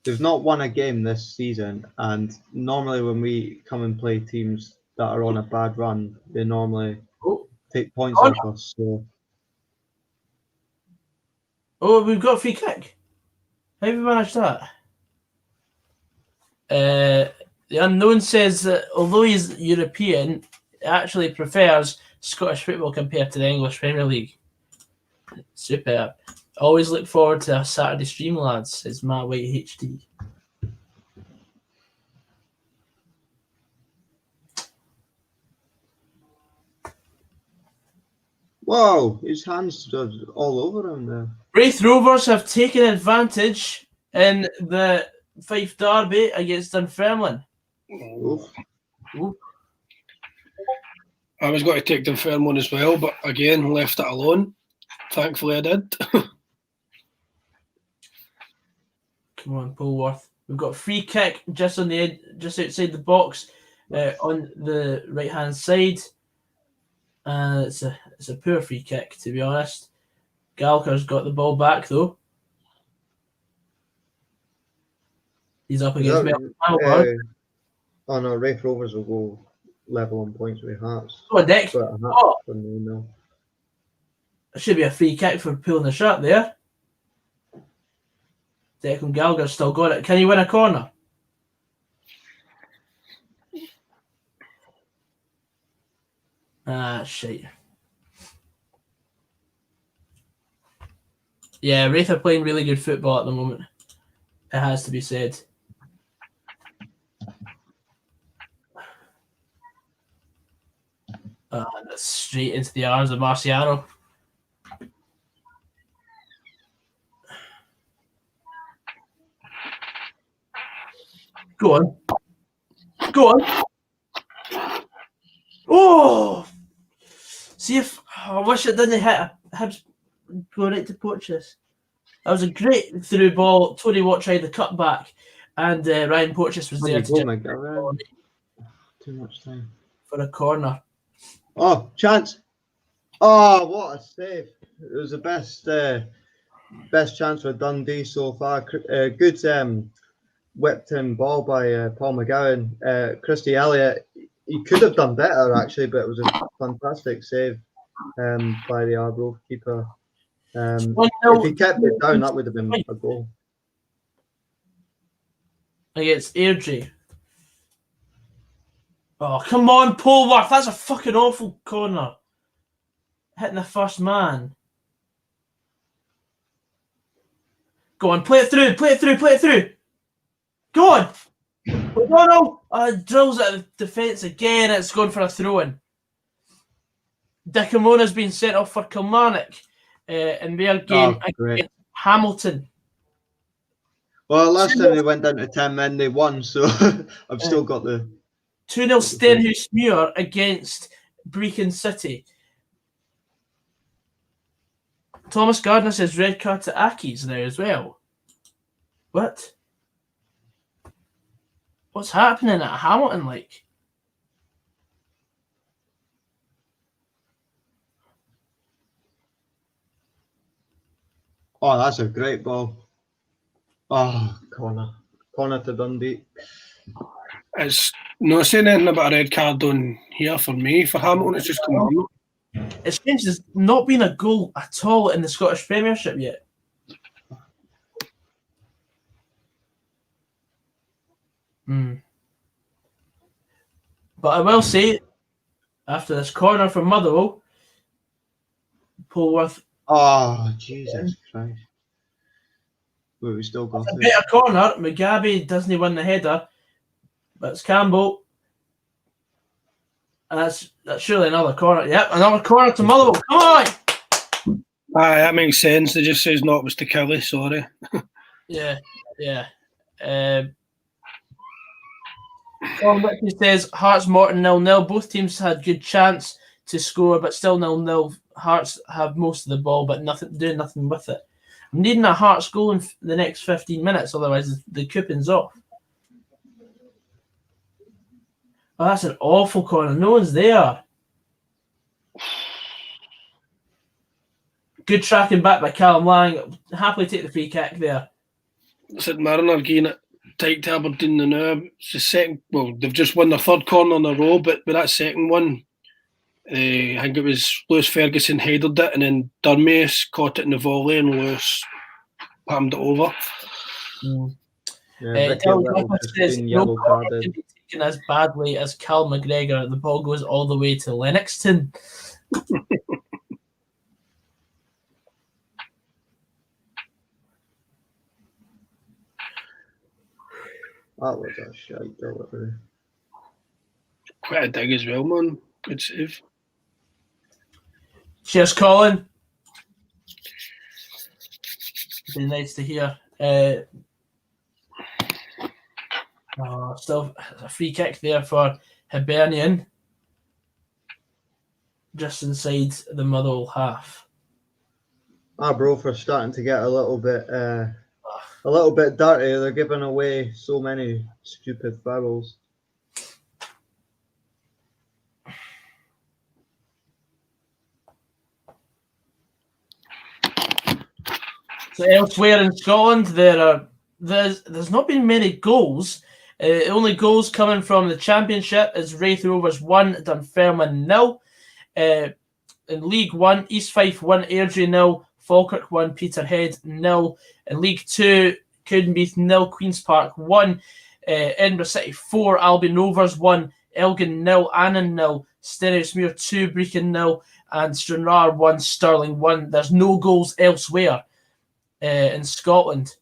They've not won a game this season, and normally when we come and play teams that are on a bad run, they normally take points off us. So. Oh, we've got a free kick. How have we managed that? The unknown says that although he's European, he actually prefers Scottish football compared to the English Premier League. Superb. Always look forward to a Saturday stream, lads, says Matt White HD. Whoa, his hands are all over him there. Wraith Rovers have taken advantage in the Fife derby against Dunfermline. Oof. Oof. I was going to take Dunfermline as well, but again, left it alone. Thankfully, I did. Come on, Polwarth. We've got a free kick just on the edge, just outside the box, on the right hand side. It's a poor free kick, to be honest. Gallagher's got the ball back though. He's up against Melbourne. Oh no, Wraith Rovers will go level on points with Hearts. Oh, next. No. It should be a free kick for pulling the shirt there. Declan Gallagher's still got it. Can he win a corner? Shit. Yeah, Wraith are playing really good football at the moment. It has to be said. That's straight into the arms of Marciano. Go on. Go on. Oh! See if... I wish it didn't hit. Hibs go right to poach this. That was a great through ball. Tony Watt tried the cutback, and Ryan Porteous was there to too much time for a corner. Oh, chance! Oh, what a save! It was the best chance for Dundee so far. Good whipped in ball by Paul McGowan. Christy Elliott, he could have done better actually, but it was a fantastic save by the Arbroath keeper. If he kept it down, that would have been a goal. Against Airdrie. Oh, come on, Polwarth. That's a fucking awful corner. Hitting the first man. Go on, play it through, play it through, play it through. Go on. O'Donnell drills at the defence again. It's going for a throw-in. Dickamona's been sent off for Kilmarnock in their game against Hamilton. Well, last time they went down to 10 men, they won, so I've still got the 2-0 Stenhousemuir against Brecon City. Thomas Gardner says red card to Aki's there as well. What? What's happening at Hamilton, like? Oh, that's a great ball. Oh, corner to Dundee. It's not saying anything about a red card on here for me. For Hamilton, it's just come on. It's strange. There's not been a goal at all in the Scottish Premiership yet. But I will say, after this corner from Motherwell, Polwarth. Oh, Jesus Christ. Well, we still got a better corner. Mugabe doesn't win the header, but it's Campbell. And that's surely another corner. Yep, another corner to Motherwell. Come on! That makes sense. They just says not was to Kelly, sorry. Yeah. Colin Whitney says Hearts Morton 0-0. Both teams had good chance to score, but still 0-0. Hearts have most of the ball, but doing nothing with it. I'm needing a Hearts goal in the next 15 minutes, otherwise the coupon's off. Oh, that's an awful corner. No one's there. Good tracking back by Callum Lang. Happily take the free kick there. St Mirren getting it tight to Aberdeen now. It's the second. Well, they've just won their third corner in a row, but with that second one, I think it was Lewis Ferguson headed it, and then Durmais caught it in the volley, and Lewis palmed it over. Says no corner can be taken as badly as Cal McGregor. The ball goes all the way to Lennoxton. That was a shite delivery. Quite a dig as well, man. Good save. Cheers, Colin. Be nice to hear. Still a free kick there for Hibernian. Just inside the Motherwell half. Arbroath are starting to get a little bit dirty. They're giving away so many stupid fouls. So elsewhere in Scotland, there's not been many goals. Only goals coming from the Championship is Raith Rovers 1, Dunfermline 0. In League 1, East Fife 1, Airdrie 0, Falkirk 1, Peterhead 0. In League 2, Cowdenbeath 0, Queen's Park 1, Edinburgh City 4, Albion Rovers 1, Elgin 0, Annan 0, Sterricksmuir 2, Brecon 0, and Stranraer 1, Stirling 1. There's no goals elsewhere in Scotland.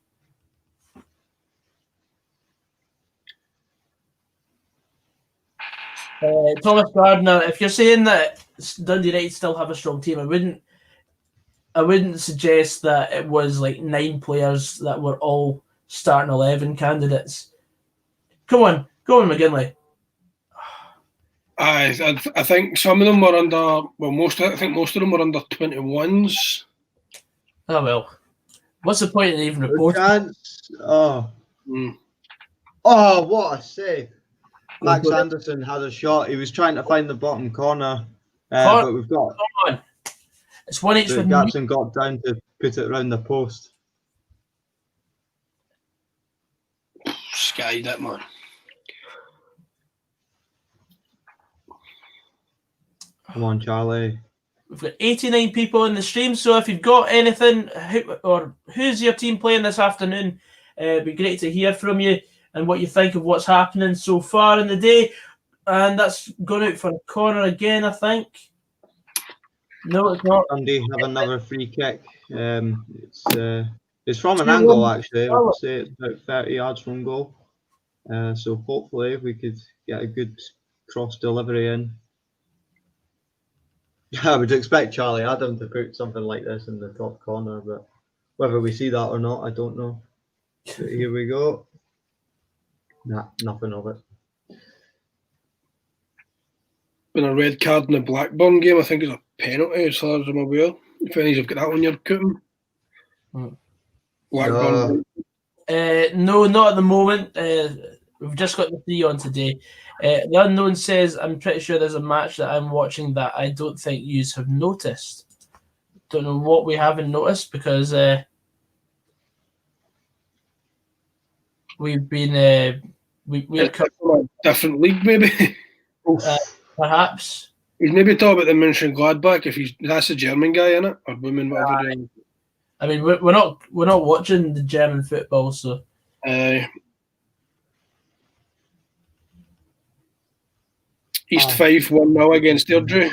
Thomas Gardner, if you're saying that Dundee United still have a strong team, I wouldn't suggest that it was like 9 players that were all starting 11 candidates. Come on, go on, McGinley. I think some of them were under. Well, I think most of them were under 21s. Oh well, what's the point in even reporting? Oh, what a save! Max Anderson had a shot. He was trying to find the bottom corner, but we've got. Come on. It's 1-8 for Gatson got down to put it around the post. Skied it, man. Come on, Charlie. We've got 89 people in the stream, so if you've got anything, who's your team playing this afternoon, it'd be great to hear from you and what you think of what's happening so far in the day. And that's gone out for a corner again, I think. No, it's not. Dundee have another free kick. It's from an angle, actually. I would say it's about 30 yards from goal. So hopefully we could get a good cross delivery in. I would expect Charlie Adam to put something like this in the top corner, but whether we see that or not, I don't know. But here we go. Nah, nothing of it. Been a red card in the Blackburn game. I think it's a penalty, as far as I'm aware. If any of you've got that on your cooking. Blackburn. No, not at the moment. We've just got the 3 on today. The unknown says, I'm pretty sure there's a match that I'm watching that I don't think you have noticed. Don't know what we haven't noticed because we've been we're a different league, maybe. Perhaps. He's maybe talking about the Mönchengladbach. If that's a German guy, in it, or woman, whatever. I mean, we're not watching the German football, so. East 5 1-0 against Airdrie.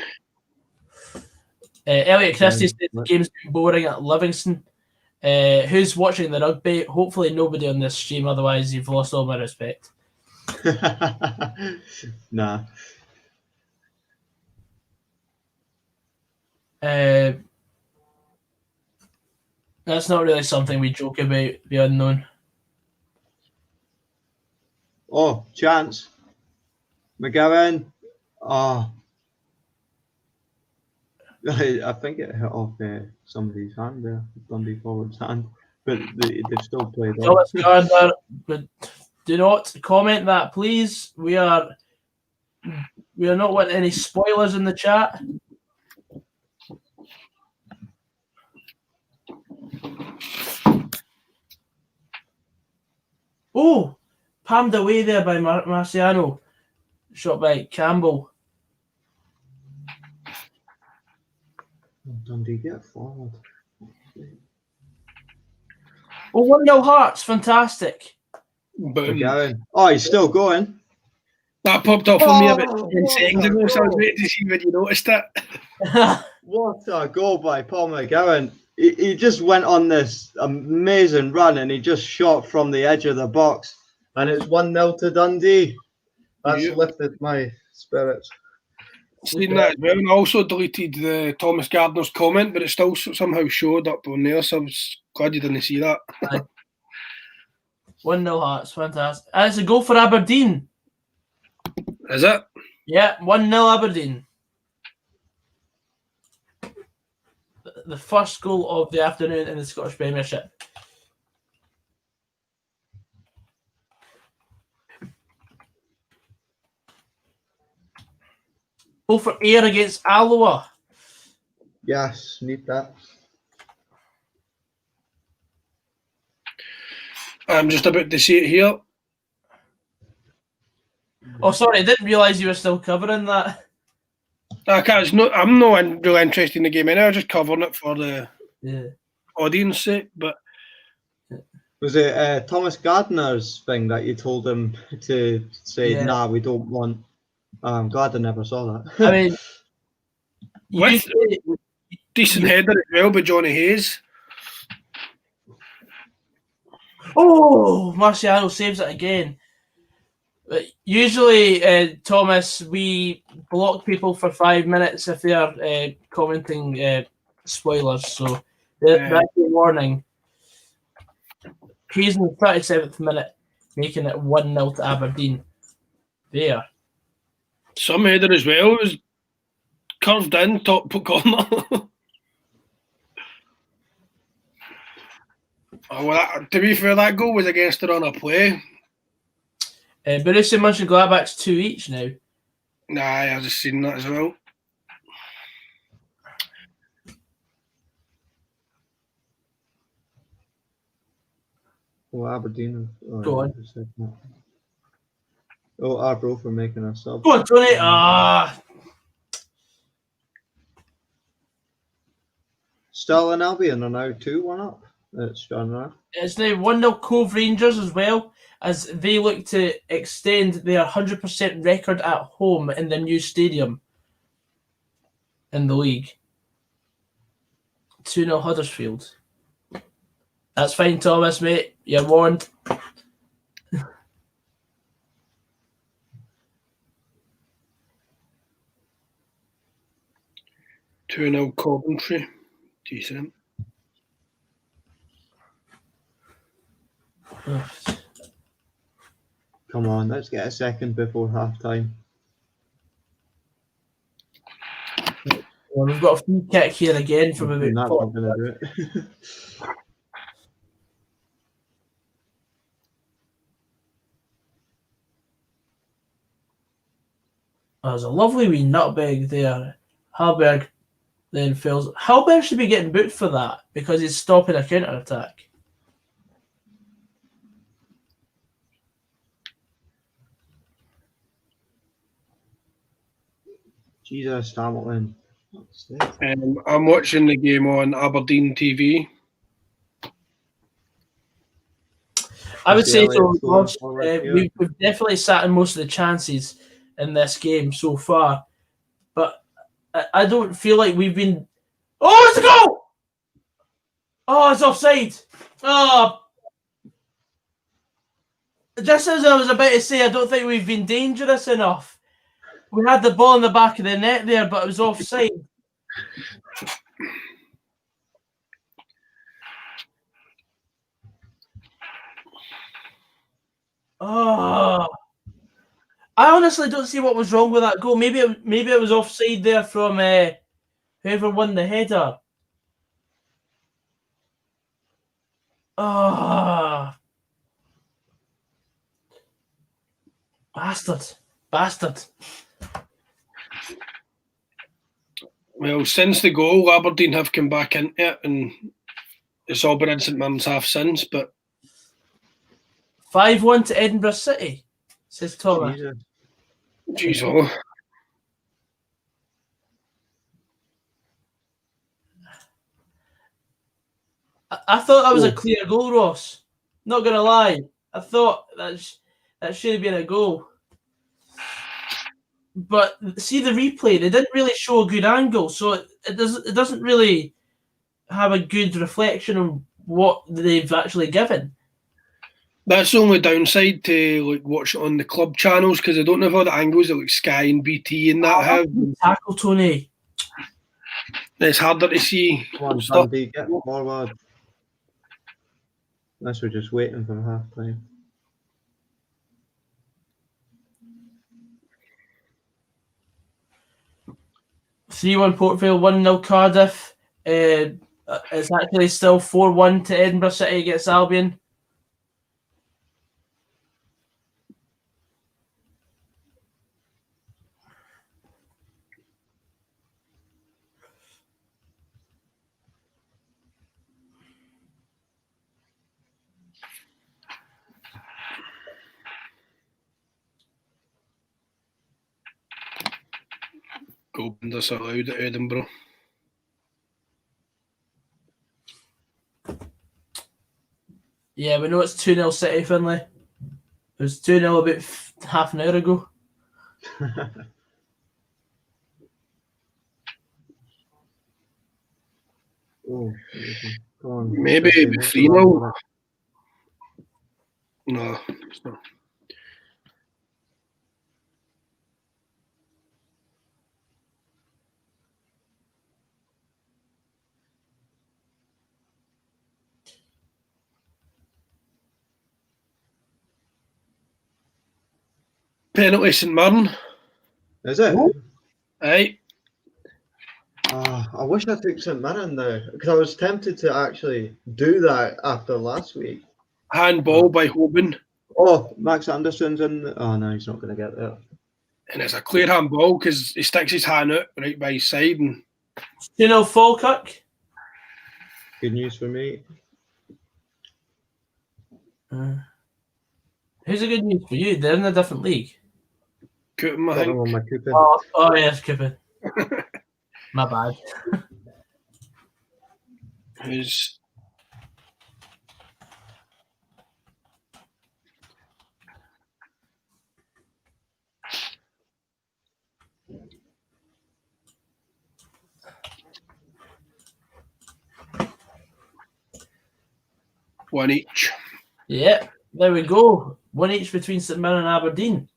Elliot Christie said the game's been boring at Livingston. Who's watching the rugby? Hopefully nobody on this stream, otherwise you've lost all my respect. Nah. That's not really something we joke about, the unknown. Oh, chance. McGowan. Oh. I think it hit off somebody's hand there, Dundee forward's hand, but they've still played on. Gardner, but do not comment that, please. We are not wanting any spoilers in the chat. Oh, palmed away there by Marciano. Shot by Campbell. Dundee get forward. Oh, 1-0 Hearts. Fantastic. Oh, he's still going. That popped up for me about 10 seconds ago, so I was waiting to see when you noticed it. What a goal by Paul McGowan. He just went on this amazing run and he just shot from the edge of the box. And it's 1-0 to Dundee. That's lifted my spirits. Seen that as well, and I also deleted the Thomas Gardner's comment, but it still somehow showed up on there, so I was glad you didn't see that. 1-0 Hearts, fantastic. And it's a goal for Aberdeen. Is it? Yeah, 1-0 Aberdeen. The first goal of the afternoon in the Scottish Premiership. Go for Ayr against Alloa. Yes, need that. I'm just about to see it here. Oh, sorry, I didn't realise you were still covering that. I'm not really interested in the game anyway. I'm just covering it for the audience sake. But was it Thomas Gardner's thing that you told him to say, nah, we don't want I'm glad I never saw that. I mean, With decent header as well by Johnny Hayes. Oh, Marciano saves it again. Usually, Thomas, we block people for 5 minutes if they are commenting spoilers. So that's a warning. He's in the 37th minute, making it 1-0 to Aberdeen. There. Some header as well. It was curved in, top corner. To be fair, that goal was against the run of play. Borussia Mönchengladbach's 2 each now. Nah, I've just seen that as well. Oh, Aberdeen. Go on. Oh, Arbroath for making a sub. Go on, Tony. Still in Albion are now 2-1 up. It's Stranraer. It's now 1-0 Cove Rangers as well, as they look to extend their 100% record at home in the new stadium in the league. 2-0 Huddersfield. That's fine, Thomas, mate. You're warned. Two 0 Coventry. Decent. Come on, let's get a second before half time. Well, we've got a free kick here again from about That's not going to do it. There's a lovely wee nutmeg there. Hallberg then fails. Hallberg should be getting booked for that because he's stopping a counter attack. Jesus, Hamilton. I'm watching the game on Aberdeen TV. I would say so. Ross, we've definitely sat in most of the chances in this game so far, but I don't feel like we've been. Oh, it's a goal! Oh, it's offside. Oh, just as I was about to say, I don't think we've been dangerous enough. We had the ball in the back of the net there, but it was offside. Oh, I honestly don't see what was wrong with that goal. Maybe it was offside there from whoever won the header. Oh, bastard. Well, since the goal, Aberdeen have come back into it, and it's all been in St Mirren's half since. But 5-1 to Edinburgh City, says Thomas. Jeez, oh. I thought that was a clear goal, Ross. Not gonna lie, I thought that should have been a goal. But see the replay; they didn't really show a good angle, so it doesn't really have a good reflection on what they've actually given. That's the only downside to watch it on the club channels, because I don't have all the angles that Sky and BT and that have. Tackle, Tony. It's harder to see. Come on, Dundee, get forward. Unless we're just waiting for half time. (3-1) Port Vale, 1-0 Cardiff. It's actually still 4-1 to Edinburgh City against Albion. Goal disallowed at Edinburgh. Yeah, we know it's 2-0 City, Finlay. It was 2-0 about half an hour ago. Oh, come on. Maybe 3-0. No, it's not. Penalty St Mirren. Is it? Aye. I wish I took St Mirren now, because I was tempted to actually do that after last week. Handball by Hoban. Oh, Max Anderson's in. Oh no, he's not going to get there. And it's a clear handball because he sticks his hand out right by his side. And Falkirk. Good news for me. Who's a good news for you? They're in a different league. Cooper, I Got think. him on my coupon. Oh yes, Cooper. My bad. Who's one each. Yeah, there we go. One each between St Mirren and Aberdeen.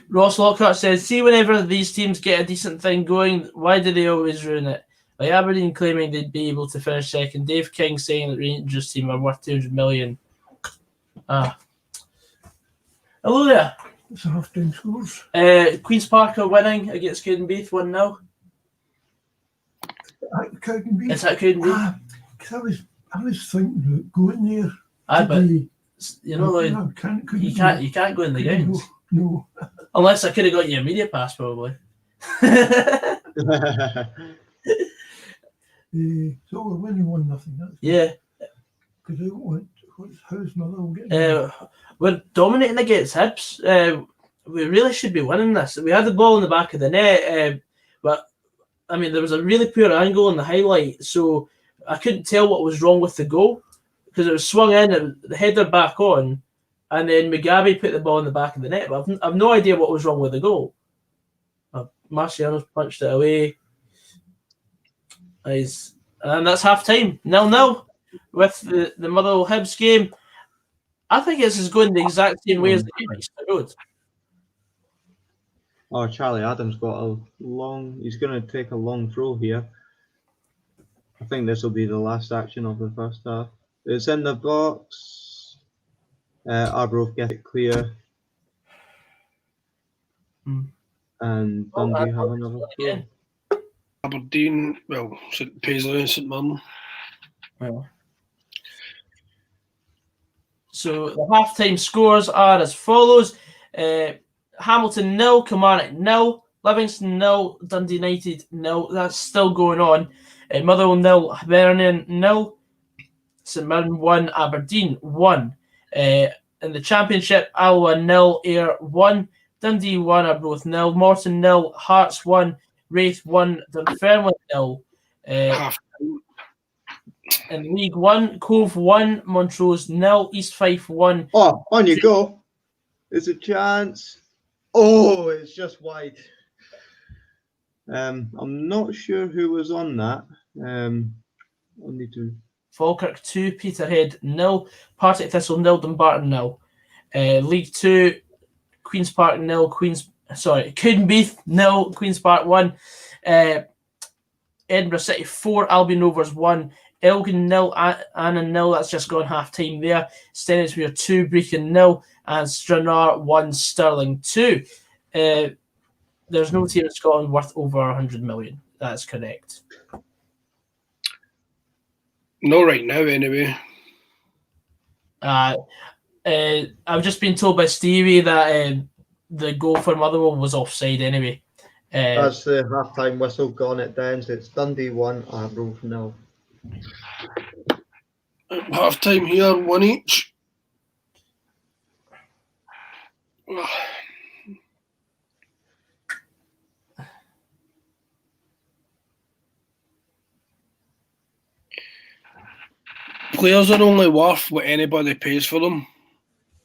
Ross Lockhart says, see, whenever these teams get a decent thing going, why do they always ruin it? Like Aberdeen claiming they'd be able to finish second. Dave King saying that Rangers team are worth 200 million. Hello there. It's a half-time scores. Queen's Park are winning against Cowdenbeath 1-0. Cowdenbeath. Is that Cowdenbeath? Because I was thinking about going there. But today. you know, like, you can't go in the grounds. No. Unless I could have got you a media pass, probably. So we're winning 1-0. Yeah. Because I don't want. How's Motherwell getting? We're dominating against Hibs. We really should be winning this. We had the ball in the back of the net, but I mean, there was a really poor angle in the highlight, so I couldn't tell what was wrong with the goal because it was swung in, the header back on, and then Mugabe put the ball in the back of the net. But I've no idea what was wrong with the goal. Marciano's punched it away. And that's half time. 0-0 with the Motherwell Hibs game. I think this is going the exact same way as the game at Easter Road. Oh, Charlie Adams got a long. He's going to take a long throw here. I think this will be the last action of the first half. It's in the box. Arbroath get it clear. And Dundee have another throw. Aberdeen, Paisley and St Mirren. Well. So the halftime scores are as follows. Hamilton 0, Kilmarnock 0, Livingston 0, Dundee United 0. That's still going on. Motherwell 0, Hibernian 0, St Mirren 1, Aberdeen 1. In the Championship, Alloa 0, Ayr 1, Dundee 1, Arbroath 0, Morton 0, Hearts 1, Wraith 1, Dunfermline 0. In League 1, Cove 1, Montrose 0, East Fife 1. Oh, on you go. There's a chance. Oh, it's just wide. I'm not sure who was on that. I'll need to. Falkirk 2, Peterhead 0, Partick Thistle 0, Dumbarton 0. League 2, Queen's Park 0, Cowdenbeath 0, Queen's Park 1. Edinburgh City 4, Albion Rovers 1. Elgin 0, Annan 0, that's just gone half time there. Stennismuir 2, Brecon 0, and Stranraer 1, Stirling 2. There's no team in Scotland worth over 100 million. That's correct. No, right now, anyway. I've just been told by Stevie that the goal for Motherwell was offside anyway. That's the half-time whistle gone at Dens. It's Dundee 1, Arbroath 0. Half time here, one each. Players are only worth what anybody pays for them.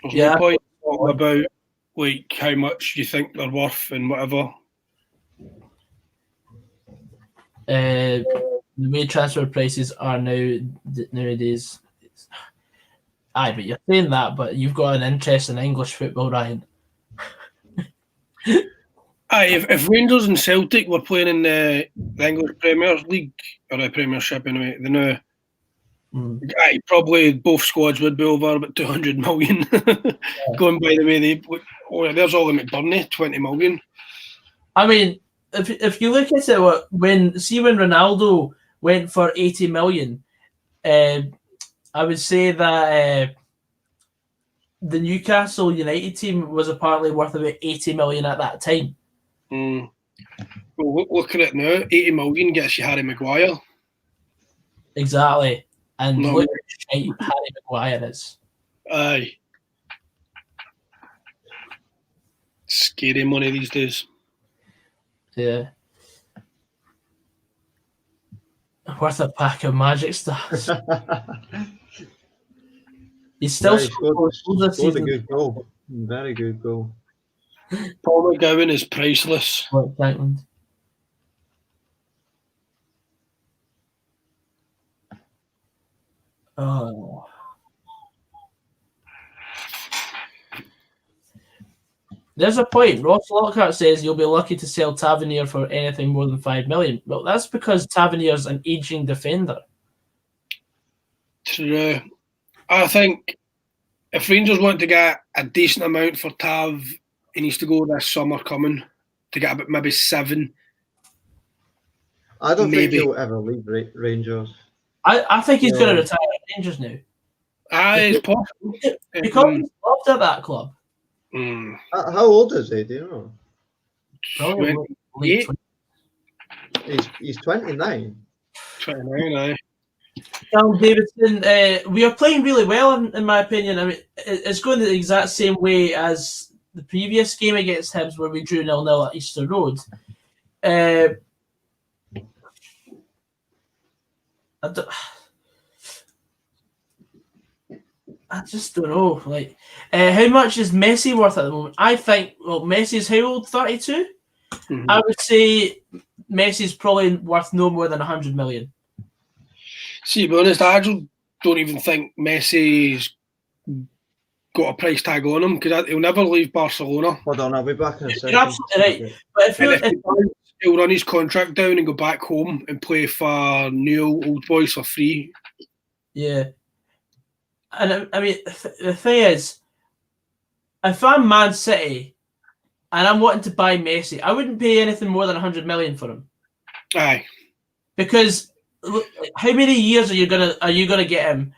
There's no point talking about like how much you think they're worth and whatever? The way transfer prices are nowadays. Aye, but you're saying that, but you've got an interest in English football, Ryan. Aye, if Rangers and Celtic were playing in the English Premier League, or the Premiership anyway, then aye, probably both squads would be over about 200 million. Going by the way there's all the McBurney, 20 million. I mean, if you look at it, when Ronaldo went for 80 million, I would say that the Newcastle United team was apparently worth about 80 million at that time. Well, look at it now. 80 million gets you Harry Maguire. Exactly. And look how shite Harry Maguire is. Aye. Scary money these days. Yeah. Worth a pack of Magic Stars. He's still scored a good goal. Very good goal. Paul McGowan is priceless. Oh. There's a point. Ross Lockhart says you'll be lucky to sell Tavernier for anything more than 5 million. Well, that's because Tavernier's an aging defender. True. I think if Rangers want to get a decent amount for Tav, he needs to go this summer coming to get about maybe 7. I don't think he'll ever leave Rangers. I think he's going to retire at Rangers now. Aye, it's possible. Because he's loved at that club. How old is he? Do you know? Probably he's 29. 29, aye. Cal Davidson, we are playing really well, in my opinion. I mean, it's going the exact same way as the previous game against Hibs, where we drew 0-0 at Easter Road. I just don't know. Like, how much is Messi worth at the moment? I think, Messi's how old? 32? Mm-hmm. I would say Messi's probably worth no more than 100 million. See, to be honest, I don't even think Messi's got a price tag on him because he'll never leave Barcelona. Hold on, I'll be back in a second. You're absolutely right. But if he'll run his contract down and go back home and play for New Old Boys for free. Yeah. And I mean, the thing is, if I'm Man City and I'm wanting to buy Messi, I wouldn't pay anything more than 100 million for him. Aye. Because how many years are you gonna get him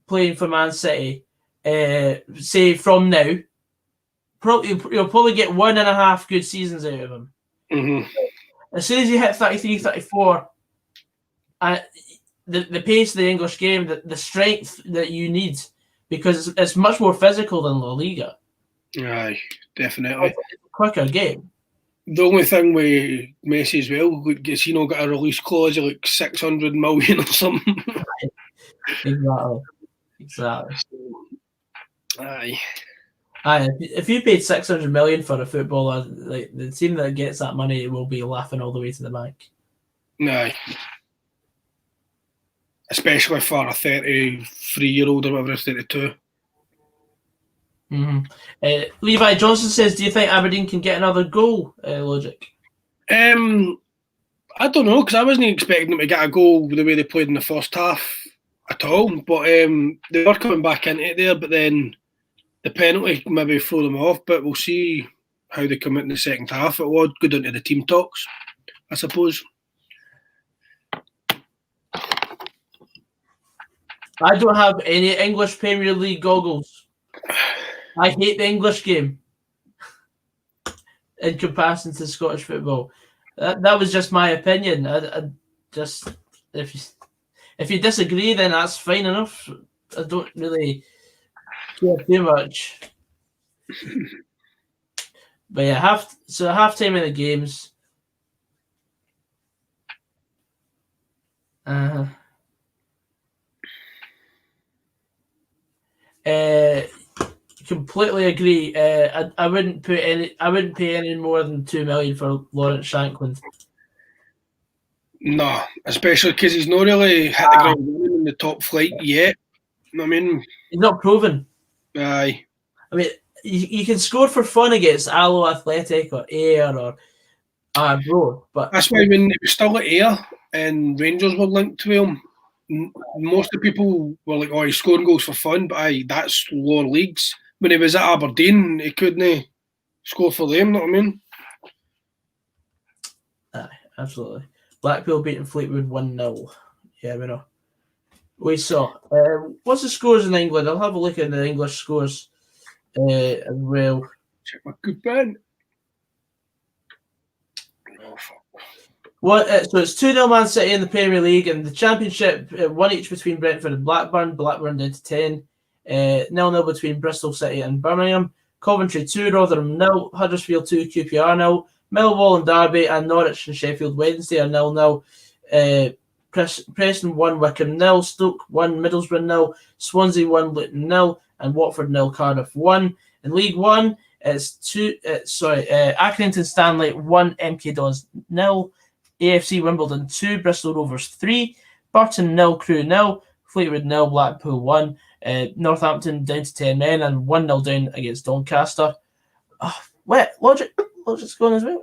playing for Man City? Say from now, you'll probably get 1.5 good seasons out of him. Mm-hmm. As soon as you hit 33, 34, the pace of the English game, the strength that you need, because it's much more physical than La Liga. Aye, definitely. It's a quicker game. The only thing with Messi as well, is he not got a release clause of like 600 million or something. Exactly. Aye. If you paid 600 million for a footballer, like the team that gets that money will be laughing all the way to the bank. Aye. Especially for a 33-year-old or whatever, 32. Mm-hmm. Levi Johnson says, do you think Aberdeen can get another goal, Logik? I don't know, because I wasn't expecting them to get a goal the way they played in the first half at all. But they were coming back into it there, but then the penalty maybe threw them off. But we'll see how they come in the second half. It will go down to the team talks, I suppose. I don't have any English Premier League goggles. I hate the English game in comparison to Scottish football. That was just my opinion. I just if you disagree, then that's fine enough. I don't really care too much. But yeah, half time of the games. completely agree. I wouldn't pay any more than $2 million for Lawrence Shankland. No, especially because he's not really hit the ground running in the top flight yet. You know what I mean? He's not proven. Aye. I mean, you can score for fun against Allo Athletic or Ayr or Bro, but That's why when it was still at Ayr and Rangers were linked to him, most of the people were like, "Oh, he's scoring goals for fun," but aye, that's lower leagues. When he was at Aberdeen, he couldn't score for them. Know what I mean? Aye, absolutely. Blackpool beating Fleetwood 1-0. Yeah, we know. We saw. What's the scores in England? I'll have a look at the English scores as well. Check my good pen. So it's 2-0 Man City in the Premier League, and the Championship, 1 each between Brentford and Blackburn. Blackburn down to 10. 0-0 between Bristol City and Birmingham. Coventry 2, Rotherham 0, Huddersfield 2, QPR 0. Millwall and Derby and Norwich and Sheffield Wednesday are 0-0. Preston 1, Wickham 0, Stoke 1, Middlesbrough 0, Swansea 1, Luton 0, and Watford 0, Cardiff 1. In League 1, it's Accrington Stanley 1, MK Dons 0, AFC Wimbledon 2, Bristol Rovers 3, Burton 0, Crewe 0, Fleetwood 0, Blackpool 1, Northampton down to 10 men and 1-0 down against Doncaster. Logic's going as well.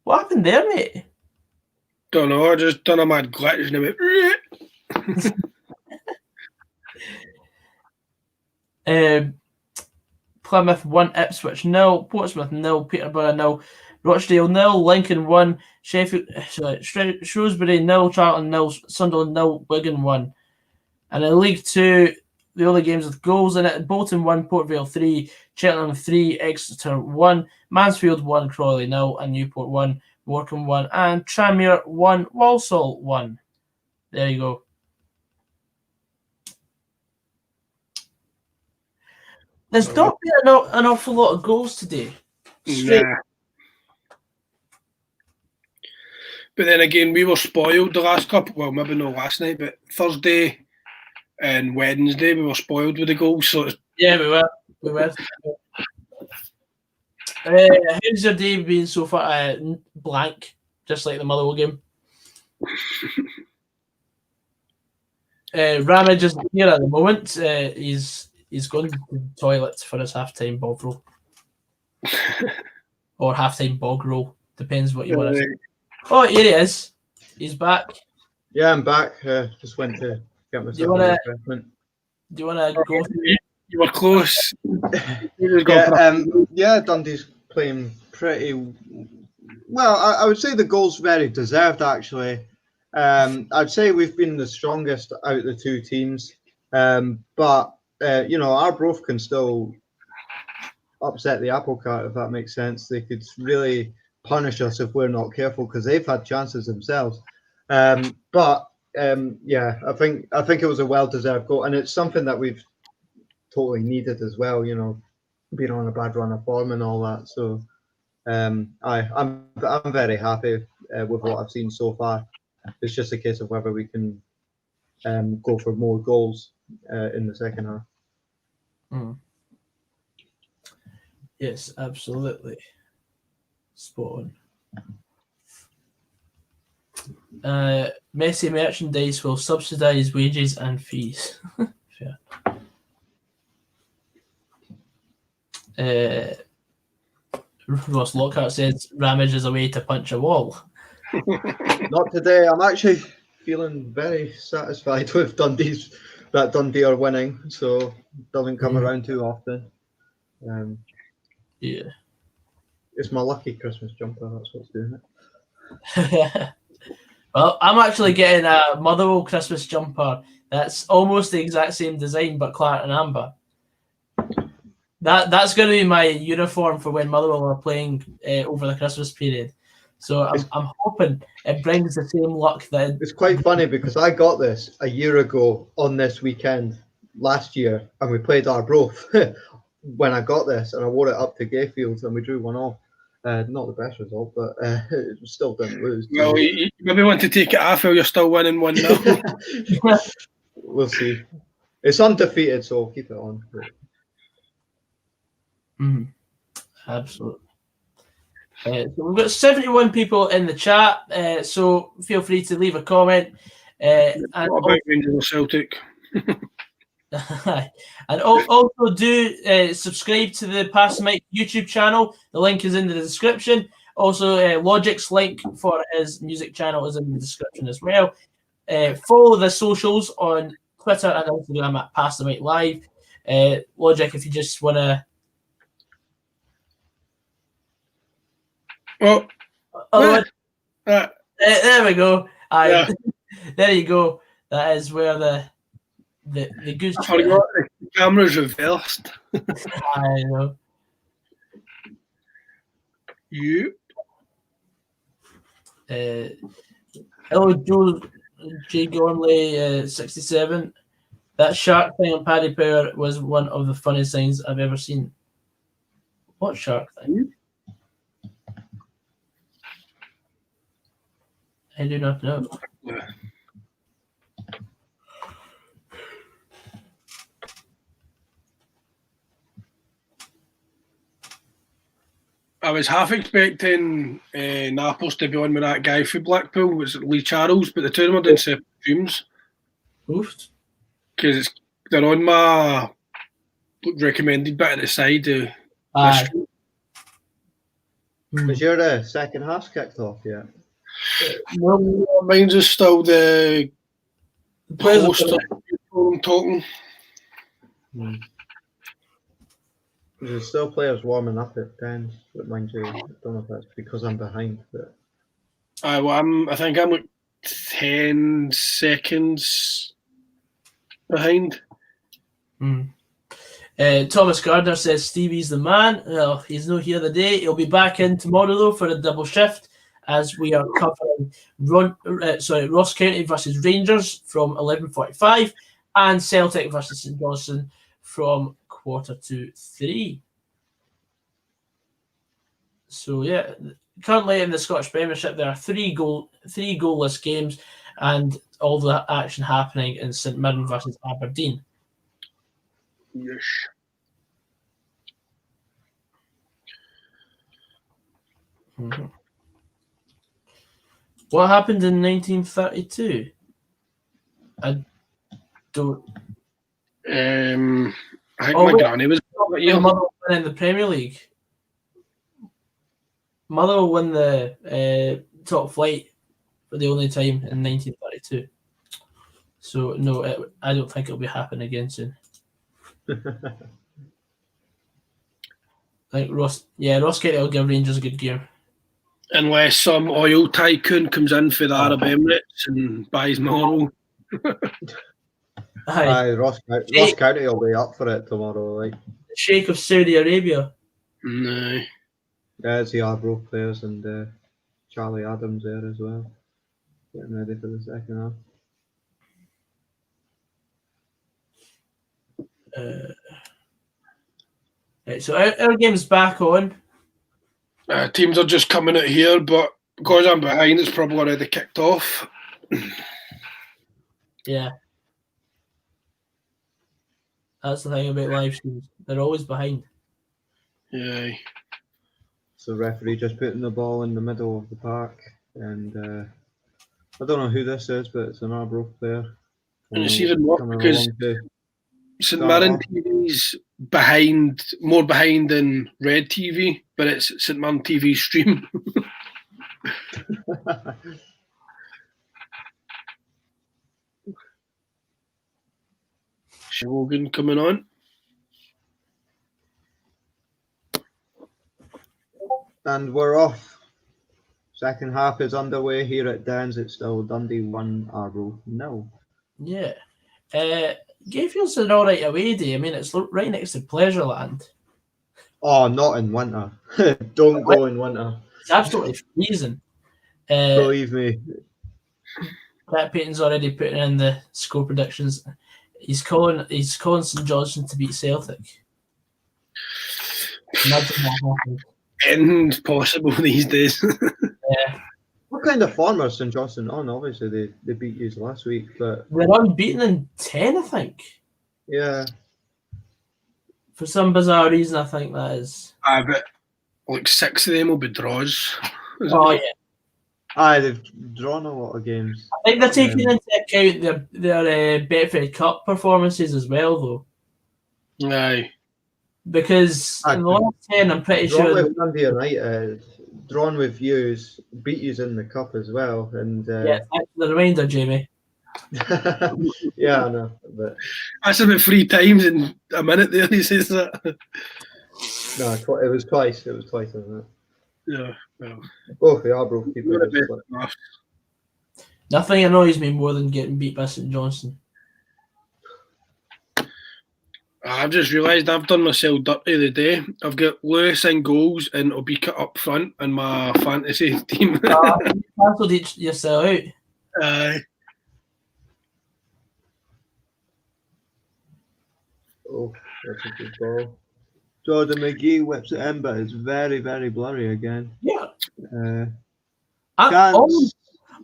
What happened there, mate? Don't know. I just done a mad glitch and it went. Plymouth 1, Ipswich 0, Portsmouth 0, Peterborough 0, Rochdale 0, Lincoln 1, Shrewsbury 0, Charlton 0, Sunderland 0, Wigan 1. And in League 2, the only games with goals in it: Bolton 1, Port Vale 3, Cheltenham 3, Exeter 1, Mansfield 1, Crawley 0, and Newport 1, Morecambe 1, and Tranmere 1, Walsall 1. There you go. There's not been an awful lot of goals today. Nah. But then again, we were spoiled the last couple. Well, maybe not last night, but Thursday and Wednesday we were spoiled with the goals. So yeah, we were. How's your day been so far? Blank, just like the Motherwell game. Ramage isn't here at the moment. He's going to the toilet for his halftime bog roll. Or halftime bog roll. Depends what you want to say. Oh, here he is. He's back. Yeah, I'm back. Just went to get myself a refreshment. Do you want to go through? You were close. Dundee's playing pretty well. I would say the goal's very deserved, actually. I'd say we've been the strongest out of the two teams. But Arbroath can still upset the apple cart, if that makes sense. They could really punish us if we're not careful, because they've had chances themselves. I think it was a well-deserved goal, and it's something that we've totally needed as well. Being on a bad run of form and all that. So I'm very happy with what I've seen so far. It's just a case of whether we can go for more goals in the second half. Mm. Yes, absolutely. Spot on. Messi merchandise will subsidise wages and fees. Fair. Ross Lockhart says Ramage is a way to punch a wall. Not today. I'm actually feeling very satisfied with that Dundee are winning, so it doesn't come around too often. Yeah. It's my lucky Christmas jumper, that's what's doing it. Well, I'm actually getting a Motherwell Christmas jumper that's almost the exact same design, but claret and amber. That's going to be my uniform for when Motherwell are playing over the Christmas period. So I'm hoping it brings the same luck. It's quite funny because I got this a year ago on this weekend last year, and we played Arbroath when I got this, and I wore it up to Gayfield, and we drew 1-1. Not the best result, but it still didn't lose. Well, you maybe want to take it off while you're still winning 1-0. We'll see. It's undefeated, so I'll keep it on. Mhm. Absolutely. So we've got 71 people in the chat, so feel free to leave a comment. And What about Rangers or Celtic? and also do subscribe to the Pass the Mic YouTube channel. The link is in the description. Also, Logik's link for his music channel is in the description as well. Follow the socials on Twitter and Instagram at Pass the Mic Live. Logik, if you just want to. Oh, there we go. Yeah. There you go. That is where the goose. I forgot the camera's reversed. I know. You. Hello, Joe J. Gormley, 67. That shark thing on Paddy Power was one of the funniest things I've ever seen. What shark thing? I do not know. Yeah. I was half expecting Naples to be on with that guy for Blackpool, was it Lee Charles, but the two of them are doing separate streams. Oof. Because they're on my recommended bit at the side of Aye. Is your second half kicked off yet? No, mine's is still the post of talking. There's still players warming up at 10, but mind you, I don't know if that's because I'm behind. But I think I'm like 10 seconds behind. Thomas Gardner says Stevie's the man. Well, he's not here today. He'll be back in tomorrow though for a double shift, as we are covering Ross County versus Rangers from 11:45 and Celtic versus St Johnstone from 2:45. So yeah, currently in the Scottish Premiership there are three goalless games, and all the action happening in St Mirren versus Aberdeen. Yes. Mm-hmm. What happened in 1932? I don't. I think my granny was Motherwell in the Premier League. Motherwell won the top flight for the only time in 1932. So no, I don't think it'll be happening again soon. I think Ross County will give Rangers a good game. Unless some oil tycoon comes in for the Arab Emirates and buys Motherwell. Aye, Ross County will be up for it tomorrow. Like the Sheikh of Saudi Arabia. No. There's the Arbroath players and Charlie Adams there as well. Getting ready for the second half. Right, so our game's back on. Teams are just coming out here, but because I'm behind, it's probably already kicked off. Yeah. That's the thing about live streams. They're always behind. Yeah. So the referee just putting the ball in the middle of the park, and I don't know who this is, but it's an Arbroath player. And it's even worse because St Mirren TV's more behind than Red TV, but it's St Mirren TV stream. Shogun coming on. And we're off. Second half is underway here at Dens. It's still Dundee 1, Arbroath 0. Yeah. Gayfield's an alright away day. I mean, it's right next to Pleasureland. Oh, not in winter. Don't go in winter. It's absolutely freezing. Believe me. Pat Payton's already putting in the score predictions. He's calling St Johnstone to beat Celtic. Imagine that happens. Anything's possible these days. Yeah. What kind of form are St Johnstone on? Obviously, they beat you last week, but They're unbeaten in 10, I think. Yeah. For some bizarre reason, I think that is. But like 6 of them will be draws. Oh yeah, Aye, they've drawn a lot of games. I think they're taking into account their Betfred Cup performances as well, though. Aye. Because in the last 10, I'm pretty Drawn sure. with Dundee United, drawn with yous, beat yous in the cup as well, and Yeah, thanks for the reminder, Jamie. yeah, I know. But That's about 3 times in a minute there, he says that. no, it was twice. It was twice, isn't it? Yeah, well. Both the Arbroath people. Not a bit enough. Nothing annoys me more than getting beat by St Johnstone. I've just realised I've done myself dirty the day. I've got Lewis in goals and Obika up front in my fantasy team. You cancelled yourself out. Aye. Oh, that's a good ball. Jordan McGee whips it in, but it's very, very blurry again. Yeah. Chance.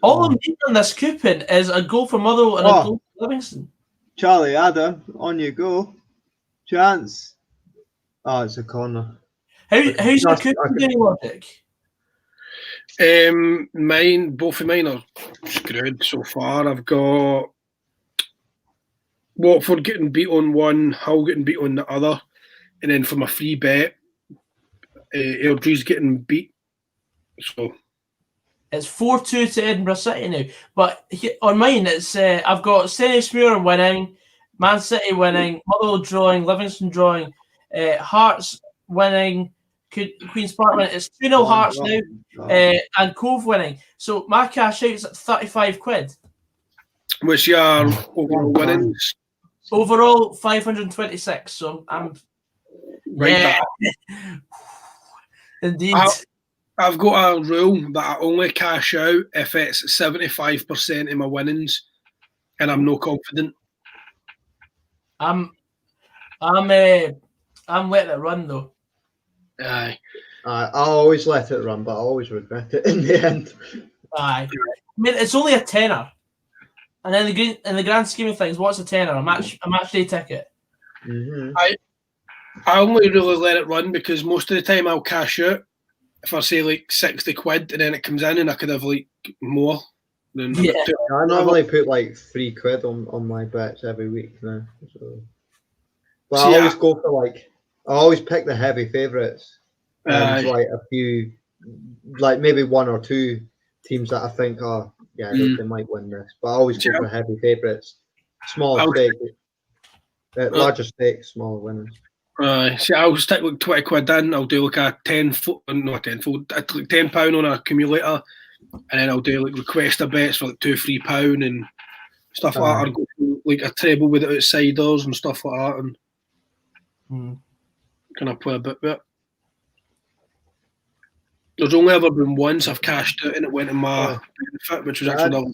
All I'm needing on this coupon is a goal for Motherwell and a goal for Livingston. Charlie Adam, on you go. Chance. Oh, it's a corner. How's your coupon doing, Logik? Both of mine are screwed so far. I've got Watford getting beat on one, Hull getting beat on the other, and then for my free bet, Airdrie's getting beat. So it's 4-2 to Edinburgh City now. But on mine, it's I've got Stennismuir winning, Man City winning, Motherwell drawing, Livingston drawing, Hearts winning, Queen's Park winning. It's 2-0 Hearts now, and Cove winning. So my cash out is at 35 quid. What's your overall winnings? Overall, 526. So I'm right. Indeed. I've got a rule that I only cash out if it's 75% of my winnings, and I'm no confident. I'm letting it run though. Aye. I always let it run, but I always regret it in the end. Aye. I mean, it's only a tenner, and in the grand scheme of things, what's a tenner? A match day ticket. Mm-hmm. I only really let it run because most of the time I'll cash out if I say like 60 quid and then it comes in and I could have like more. Than Yeah. I normally put like 3 quid on my bets every week now. So. But I always go for I always pick the heavy favourites. Like a few, like maybe 1 or 2 teams that I think they might win this. But I always go for heavy favourites. Smaller stakes, larger stakes, smaller winners. See, I'll stick like 20 quid in. I'll do like a £10 on an accumulator, and then I'll do like request a bets for like £2-3 and stuff like that. I'll go for like a treble with the outsiders and stuff like that, and kind of play a bit with it. There's only ever been once I've cashed out and it went in my benefit, which was actually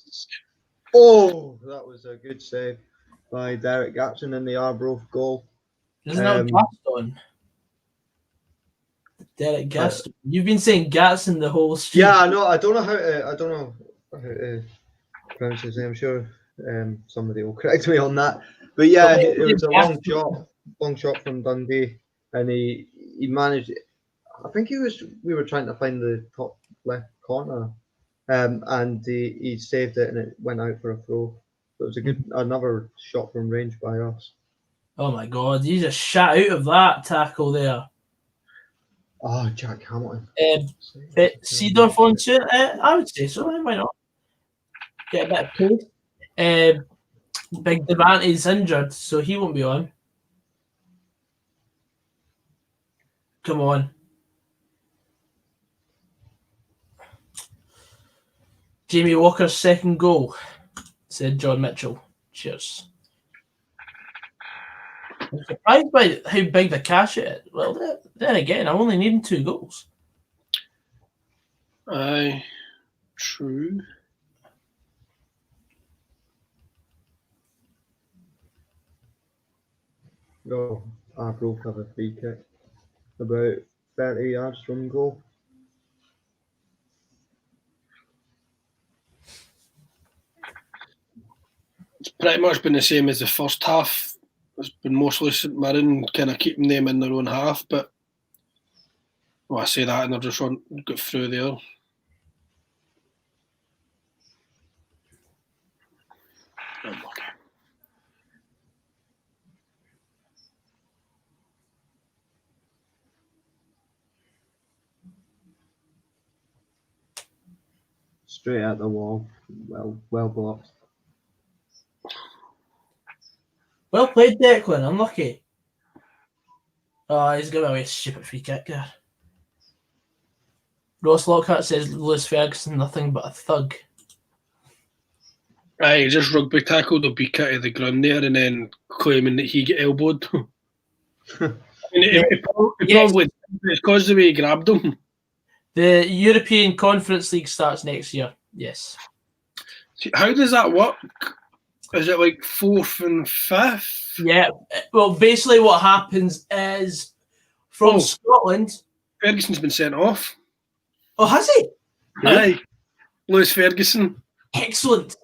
that was a good save by Derek Gatson in the Arbroath goal. Isn't that Gaston? Derek Gaston. You've been saying Gatson the whole stream. Yeah, I know. I don't know how to pronounce his name. I'm sure somebody will correct me on that. But yeah, it was a long shot from Dundee, and he managed. I think we were trying to find the top left corner, and he saved it, and it went out for a throw. So it was another shot from range by us. Oh my God! You just shot out of that tackle there. Oh, Jack Hamilton. Seedorf on to it. I would say so. Why not? Get a bit of pace. Big Devante's injured, so he won't be on. Come on. Jamie Walker's second goal, said John Mitchell. Cheers. I'm surprised by how big the cash is. Well, then again, I'm only needing 2 goals. Aye, true. No, Arbroath have a free kick about 30 yards from goal. It's pretty much been the same as the first half it's been mostly St Mirren kind of keeping them in their own half, but I say that and they're just got through there. Straight at the wall. Well blocked. Well played, Declan. Unlucky. Oh, he's giving away a stupid free kick there. Ross Lockhart says Lewis Ferguson, nothing but a thug. Aye, he just rugby tackled a beak out of the ground there and then claiming that he got elbowed. I mean, it probably it's because the way he grabbed him. The European Conference League starts next year. Yes. How does that work? Is it like 4th and 5th? Yeah. Well, basically what happens is from Scotland. Ferguson's been sent off. Oh, has he? Aye. Lewis Ferguson. Excellent.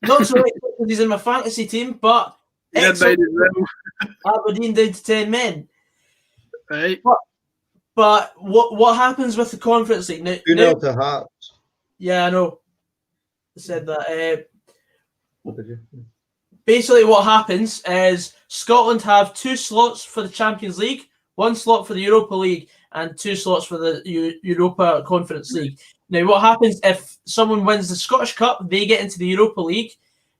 Not so much because he's in my fantasy team, but Aberdeen down to 10 men. Right. But what happens with the Conference League? Now, 2-0 to Hearts. Yeah, I know. I said that. What did you? Basically, what happens is Scotland have 2 slots for the Champions League, 1 slot for the Europa League, and 2 slots for the Europa Conference League. Now, what happens if someone wins the Scottish Cup, they get into the Europa League.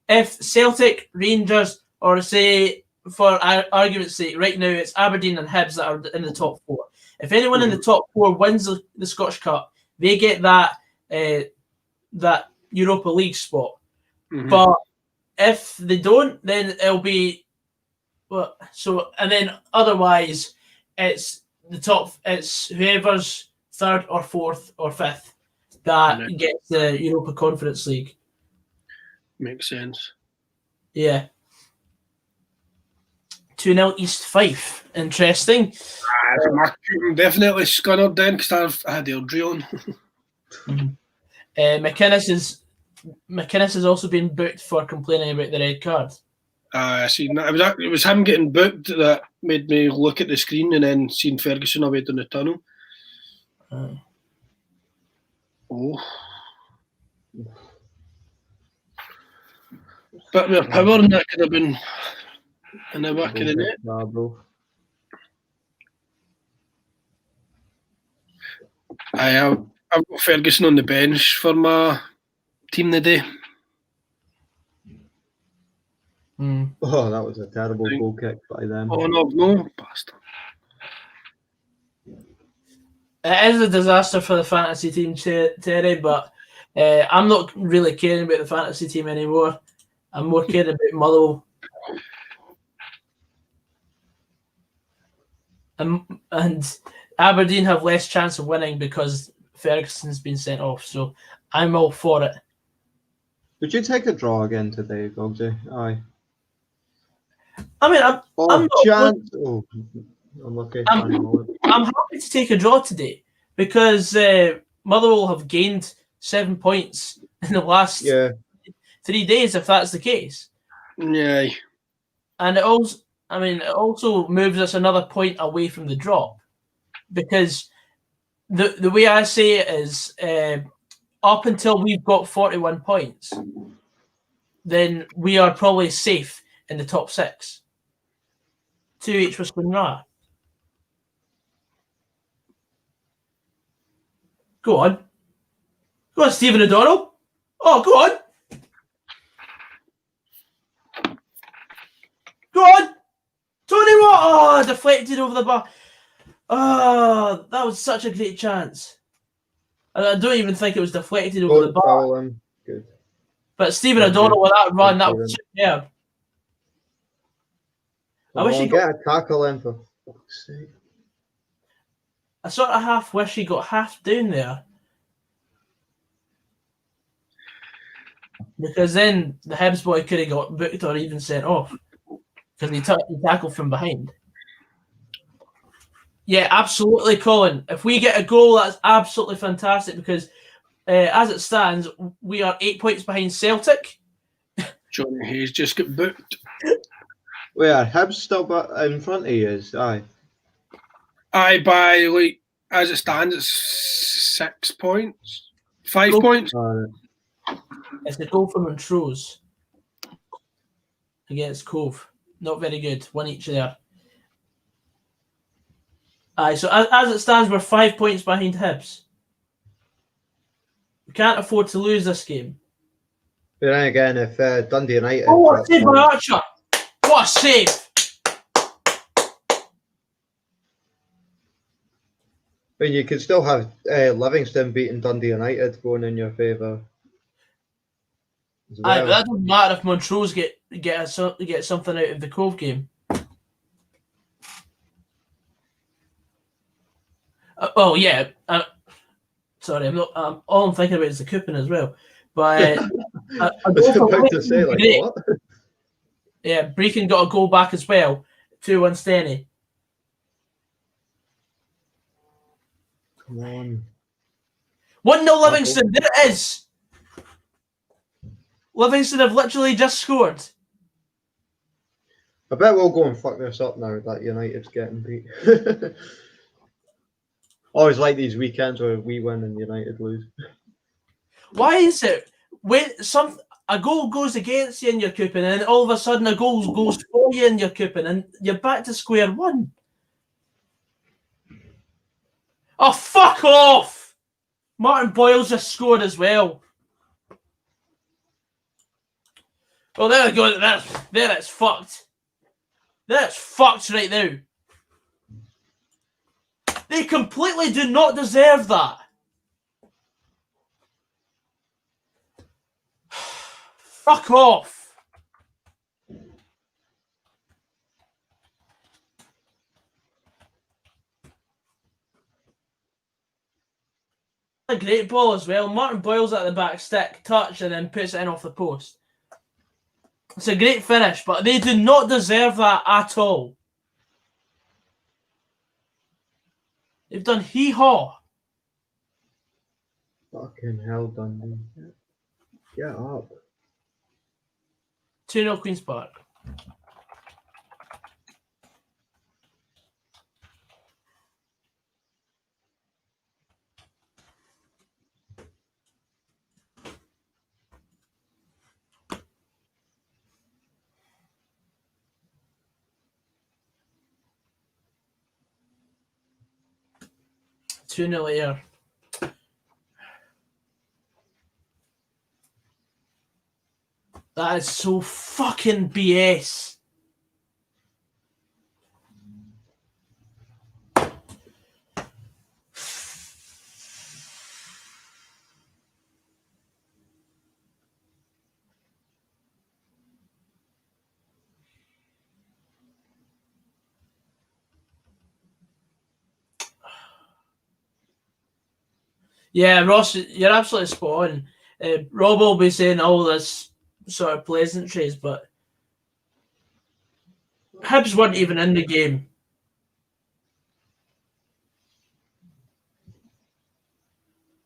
If Celtic, Rangers, or say, for argument's sake, right now it's Aberdeen and Hibs that are in the top 4. If anyone in the top 4 wins the Scottish Cup, they get that Europa League spot. Mm-hmm. But if they don't, then it'll be and then otherwise it's the top. It's whoever's 3rd or 4th or 5th that gets the Europa Conference League. Makes sense. Yeah. 2-0 East Fife. Interesting. Definitely scunnered then because I had the Audrey on. McInnes has also been booked for complaining about the red card. I seen that. It was him getting booked that made me look at the screen and then seeing Ferguson away down the tunnel. Bit more power and that could have been in the back of the net. I've got Ferguson on the bench for my team today. Oh, that was a terrible goal kick by them. Oh no, bastard. It is a disaster for the fantasy team, Terry, but I'm not really caring about the fantasy team anymore. I'm more caring about Motherwell. And Aberdeen have less chance of winning because Ferguson's been sent off, so I'm all for it. Would you take a draw again today, Gogsy? Aye. I mean, I'm happy to take a draw today because Motherwell have gained 7 points in the last 3 days, if that's the case. Yeah. And it also moves us another point away from the drop because the way I say it is up until we've got 41 points, then we are probably safe in the top 6. 2 for Scoreline. Go on, Stephen O'Donnell. Oh, go on. Tony Watt. Oh, deflected over the bar. Oh, that was such a great chance. I don't even think it was deflected over the bar. Good. But Stephen O'Donnell with that run, that was superb. I wish he got a tackle in for fuck's sake. I sort of half wish he got half down there. Because then the Hibs boy could have got booked or even sent off. Because he tackled from behind. Yeah, absolutely, Colin. If we get a goal, that's absolutely fantastic because as it stands, we are 8 points behind Celtic. Johnny Hayes just got booked. Where Hibs still in front of you is aye. Aye, by like as it stands, it's 6 points, 5 Go. points. It's a goal from Montrose against Cove. Not very good. One each there. Aye, so as it stands, we're 5 points behind Hibs. We can't afford to lose this game. But then again, if Dundee United. Oh, what a save by Archer! What a save! I mean, you could still have Livingston beating Dundee United going in your favour. Aye, but that doesn't matter if Montrose get something out of the Cove game. Oh yeah. Sorry, I'm not. All I'm thinking about is the coupon as well. But I was about to say, like, great. what? Yeah, Brecon got a goal back as well. 2-1 Steny. Come on. 1-0 Livingston. There it is. Livingston have literally just scored. I bet we'll go and fuck this up now that United's getting beat. Always like these weekends where we win and United lose. Why is it when a goal goes against you in your coupon and then all of a sudden a goal goes for you in your coupon and you're back to square one? Oh, fuck off! Martin Boyle's just scored as well. Well, there we go. There it's fucked. That's fucked right now. They completely do not deserve that. Fuck off. A great ball as well. Martin Boyle's at the back stick, touch, and then puts it in off the post. It's a great finish, but they do not deserve that at all. They've done hee-haw. Fucking hell, Dundee. Get up. 2-0 Queen's Park. Two 0 here. That is so fucking BS. Yeah, Ross, you're absolutely spot on. Rob will be saying all this sort of pleasantries, but Hibs weren't even in the game.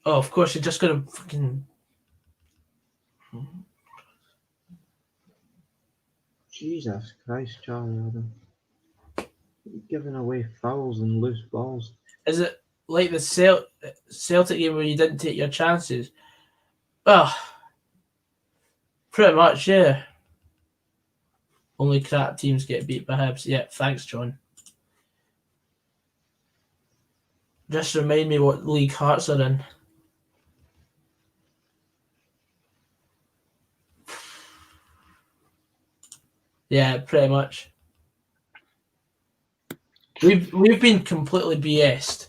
Oh, of course, you're just going to fucking... Jesus Christ, Charlie Adam. You're giving away fouls and loose balls. Is it like the Celtic game where you didn't take your chances? Well, pretty much, yeah. Only crap teams get beat by Hibs. Yeah, thanks, John. Just remind me what league Hearts are in. Yeah, pretty much. We've been completely BS'd.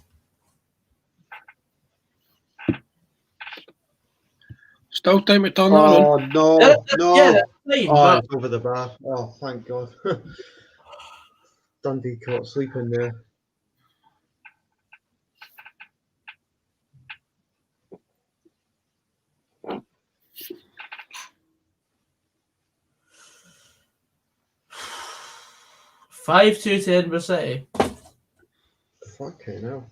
Still time to turn that on. Oh, no, no. Yeah, that's fine, but It's over the bar. Oh, thank God. Dundee caught sleeping there. Five 2 to Edinburgh City. Fucking hell.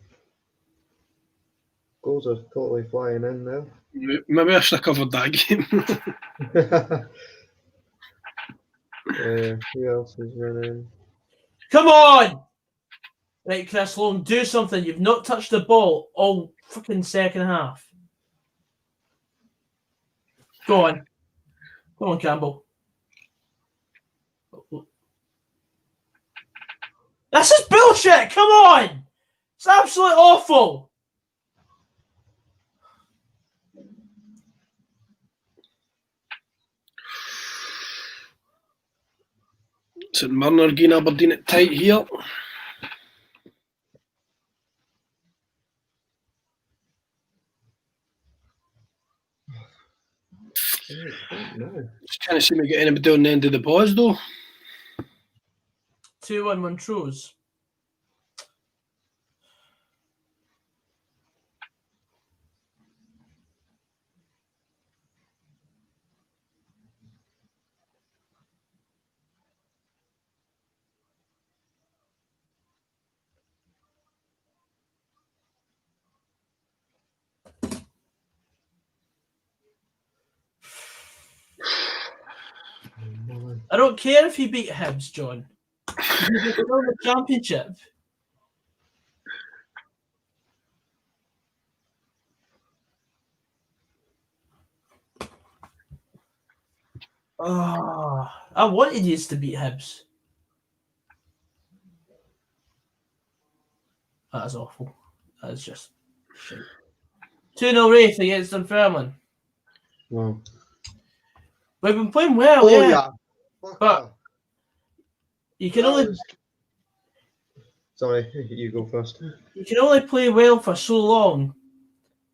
Goals are totally flying in there. Maybe I should have covered that game. Who else is running? Come on! Right, Chris Sloan, do something. You've not touched the ball all fucking second half. Go on. Go on, Campbell. This is bullshit! Come on! It's absolutely awful! St Mirren are getting Aberdeen it tight here. Just trying to see if we get anybody on the end of the pause though. 2-1 Montrose. I don't care if you beat Hibs, John. You're still in the championship. Oh, I wanted you to beat Hibs. That is awful. That is just shit. 2-0 Wraith against Dunfermline. Wow. We've been playing well, Oh, yeah. Fuck But off. you can That only was- Sorry, you go first. play well for so long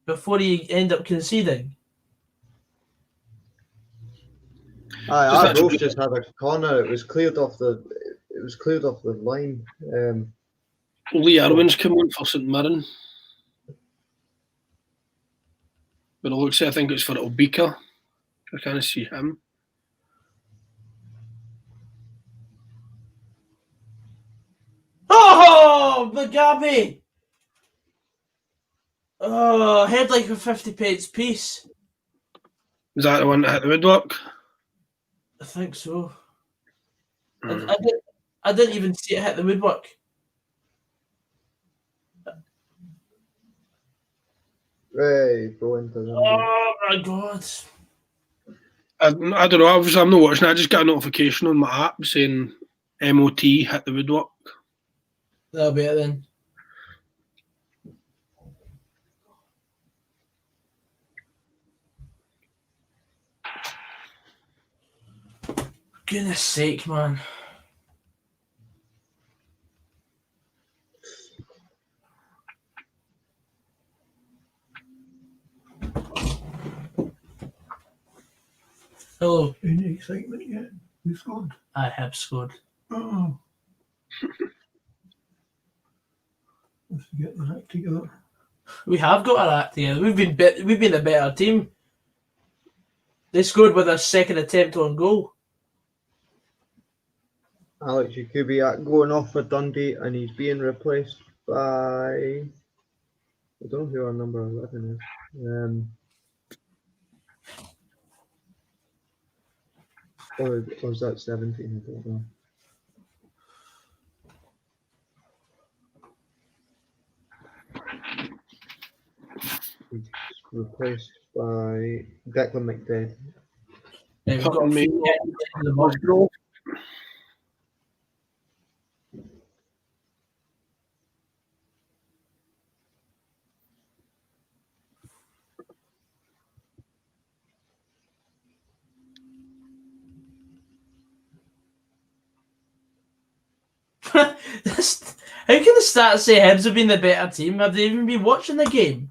before you end up conceding. Our Just roof just had a corner. It was cleared off the line. Lee Irwin's come on for St Mirren. But it looks like I think it's for Obika. I can't see him. Oh, Mugabe! Oh, head like a 50-pence piece. Is that the one that hit the woodwork? I think so. I didn't even see it hit the woodwork. Hey, go into them. Oh my god. I don't know. Obviously, I'm not watching. I just got a notification on my app saying MOT hit the woodwork. That'll be it then. Goodness sake, man. Hello. Any excitement yet? Who scored? I have scored. Oh. Let's get the act together. We have got our act together. We've been the better team. They scored with their second attempt on goal. Alex Jakubiak going off for Dundee, and he's being replaced by. I don't know who our number 11 is. Or was that 17? I don't know. He's replaced by Declan McDade. Yeah, we've got a Me. few in the box. How can the stats say Hibs have been the better team? Have they even been watching the game?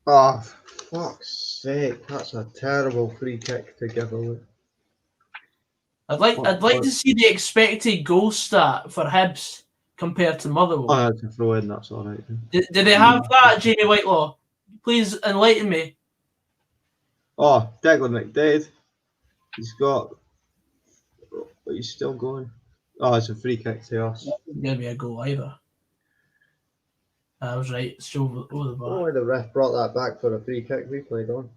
Oh, fuck's sake! That's a terrible free kick to give away. I'd like to see the expected goal stat for Hibs compared to Motherwell. Oh, that's a throw in. That's all right. Did they have that, Jamie Whitelaw? Please enlighten me. Oh, Declan McDade. He's still going. Oh, it's a free kick to us. That wasn't going to be a goal either. I was right. It's over the I don't know bar. why the ref brought that back for a free kick we played on.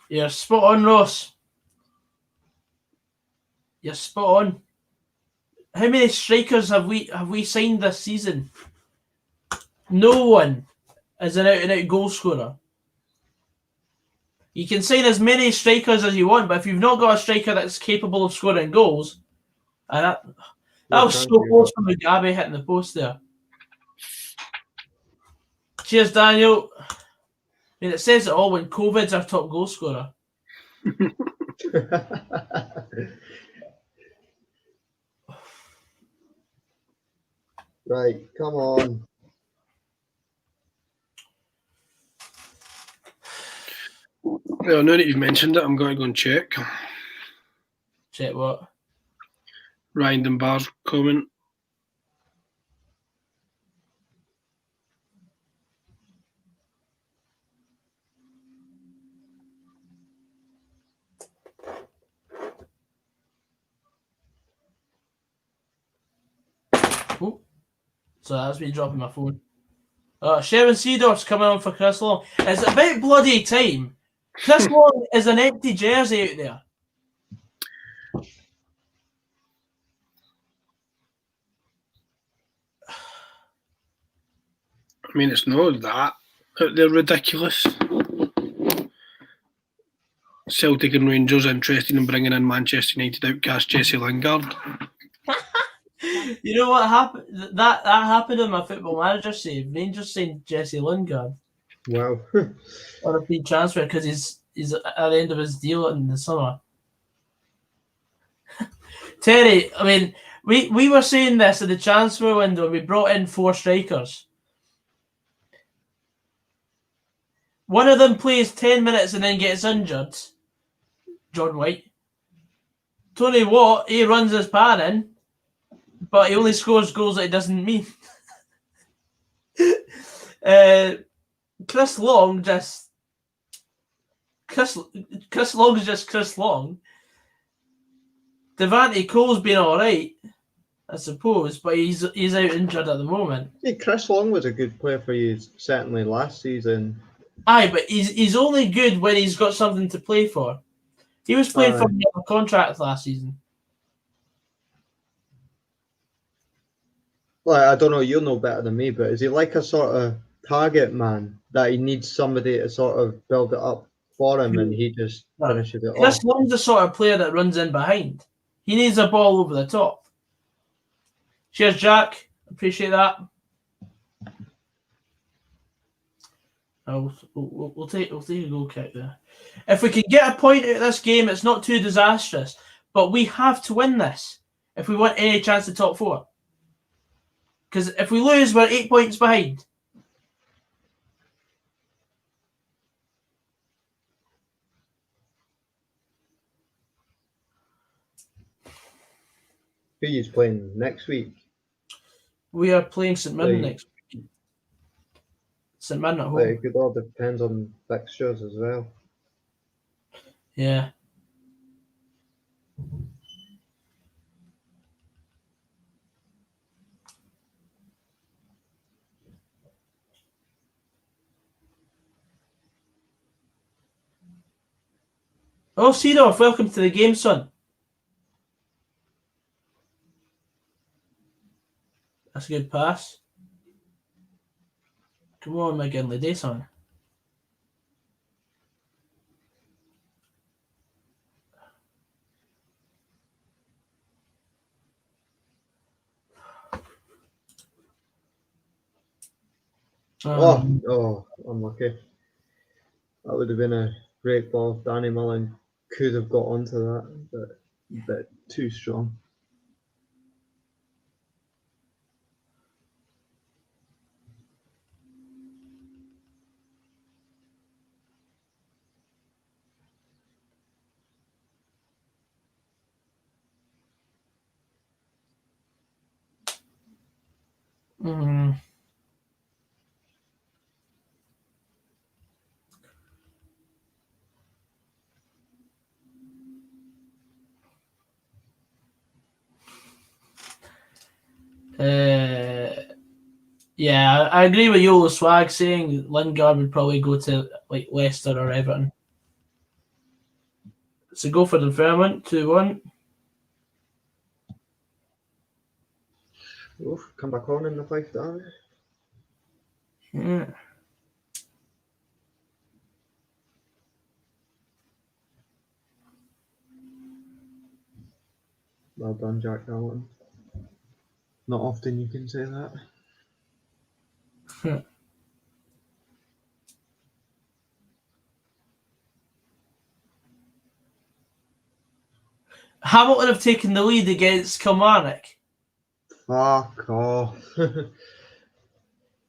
You're spot on, Ross. You're spot on. How many strikers have we signed this season? No one is an out-and-out goal scorer. You can sign as many strikers as you want, but if you've not got a striker that's capable of scoring goals, and that was so close from Mugabe hitting the post there. Cheers, Daniel. I mean, it says it all when COVID's our top goal scorer. Right, come on. Well, now that you've mentioned it, I'm going to go and check. Check what? Ryan Dunbar's comment. Oh, so that's me dropping my phone. Sherwin Seedorf's coming on for Chris Long. It's about bloody time. Chris Long is an empty jersey out there. I mean, it's not that. They're ridiculous. Celtic and Rangers interested in bringing in Manchester United outcast Jesse Lingard. You know what happened? That happened in my Football Manager save. Rangers signed Jesse Lingard Wow. on a free transfer because he's at the end of his deal in the summer. Terry, I mean, we were saying this at the transfer window. We brought in 4 strikers. One of them plays 10 minutes and then gets injured. John White. Tony Watt, he runs his pan in, but he only scores goals that he doesn't mean. Chris Long just Chris Long is just Chris Long. Devante Cole's been alright, I suppose, but he's out injured at the moment. Hey, Chris Long was a good player for you certainly last season. Aye, but he's only good when he's got something to play for. He was playing for a contract last season. Well, I don't know, you'll know better than me, but is he like a sort of target man that he needs somebody to sort of build it up for him and he just finishes it Chris off? Long's the sort of player that runs in behind. He needs a ball over the top. Cheers, Jack. Appreciate that. We'll take a goal kick there. If we can get a point out of this game, it's not too disastrous. But we have to win this if we want any chance to top 4. Because if we lose, we're 8 points behind. Who is playing next week? We are playing St Mirren next week. St Mirren at home. It all depends on fixtures as well. Yeah. Oh, Seedorf, welcome to the game, son. That's a good pass. Come on, McGinley, day, son. Unlucky. That would have been a great ball. Danny Mullen could have got onto that, but a bit too strong. Yeah, I agree with Yolo Swag saying Lingard would probably go to like Leicester or Everton. So go for the Fairmont 2-1. Oof, come back on in the fifth hour. Yeah. Well done, Jack Allen. Not often you can say that. Hamilton have taken the lead against Kilmarnock. Fuck off. I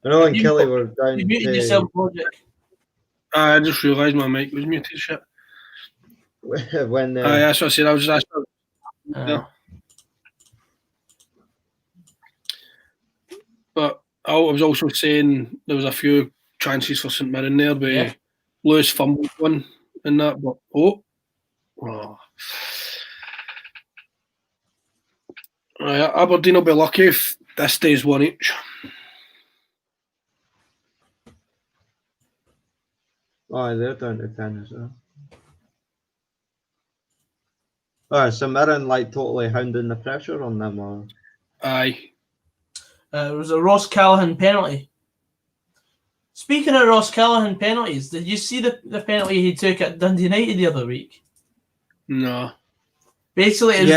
know when Kelly were down You muted to yourself, Logik. I just realised my mic was muted. Shit. when That's what I said. I was just asking. Oh. But I was also saying there was a few chances for St Mirren there, but Lewis fumbled one in that. But Aberdeen will be lucky if this stays one each. Oh, they're down to 10 as well. Oh, so Mirren like totally hounding the pressure on them, or? Aye. It was a Ross Callaghan penalty. Speaking of Ross Callaghan penalties, did you see the penalty he took at Dundee United the other week? No. Basically, it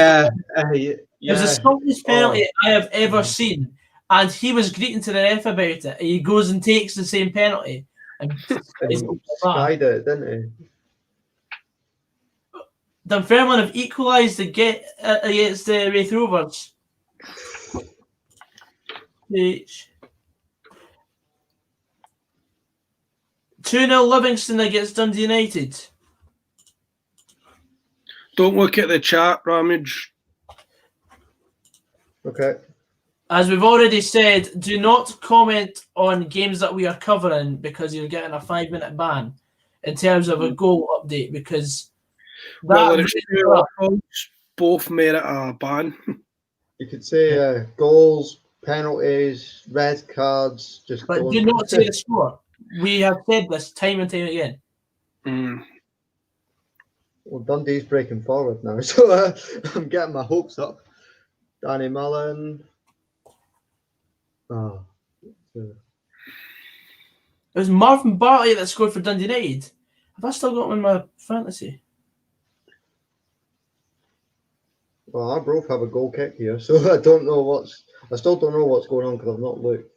was the strongest penalty I have ever seen, and he was greeting to the ref about it. And he goes and takes the same penalty and skied it, didn't he? Dunfermline have equalised against the Wraith Rovers. 2-0 Livingston against Dundee United. Don't look at the chat, Ramage. Okay. As we've already said, do not comment on games that we are covering because you're getting a 5-minute ban in terms of a goal update because both merit a ban. You could say goals, penalties, red cards. But do not say the score. We have said this time and time again. Well, Dundee's breaking forward now, so I'm getting my hopes up. Danny Mullen. Oh. It was Marvin Bartley that scored for Dundee United. Have I still got him in my fantasy? Well, I both have a goal kick here, so I still don't know what's going on because I've not looked.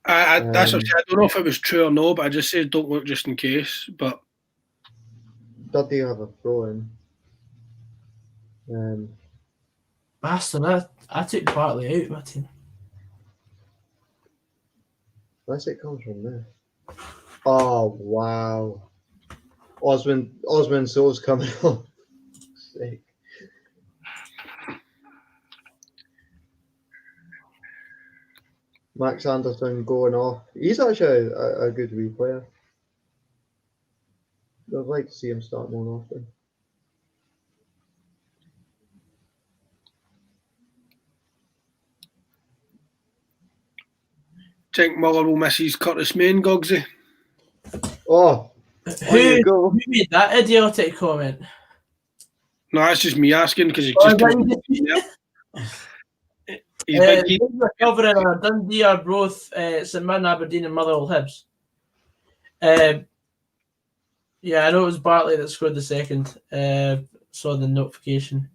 That's what I said. I don't know if it was true or no, but I just said don't look just in case. But Dundee have a throw in. Bastard, I took Bartley out of my team. Unless it comes from there. Oh wow. Osman So's coming on. Sick. Max Anderson going off. He's actually a good wee player. I'd like to see him start more often. think Muller will miss his Curtis Main, Gogsy. Oh, who made that idiotic comment? No, that's just me asking because he's We're covering Dundee, Arbroath, St Mirren, Aberdeen, and Motherwell Hibs. Yeah, I know it was Bartley that scored the second. Saw the notification.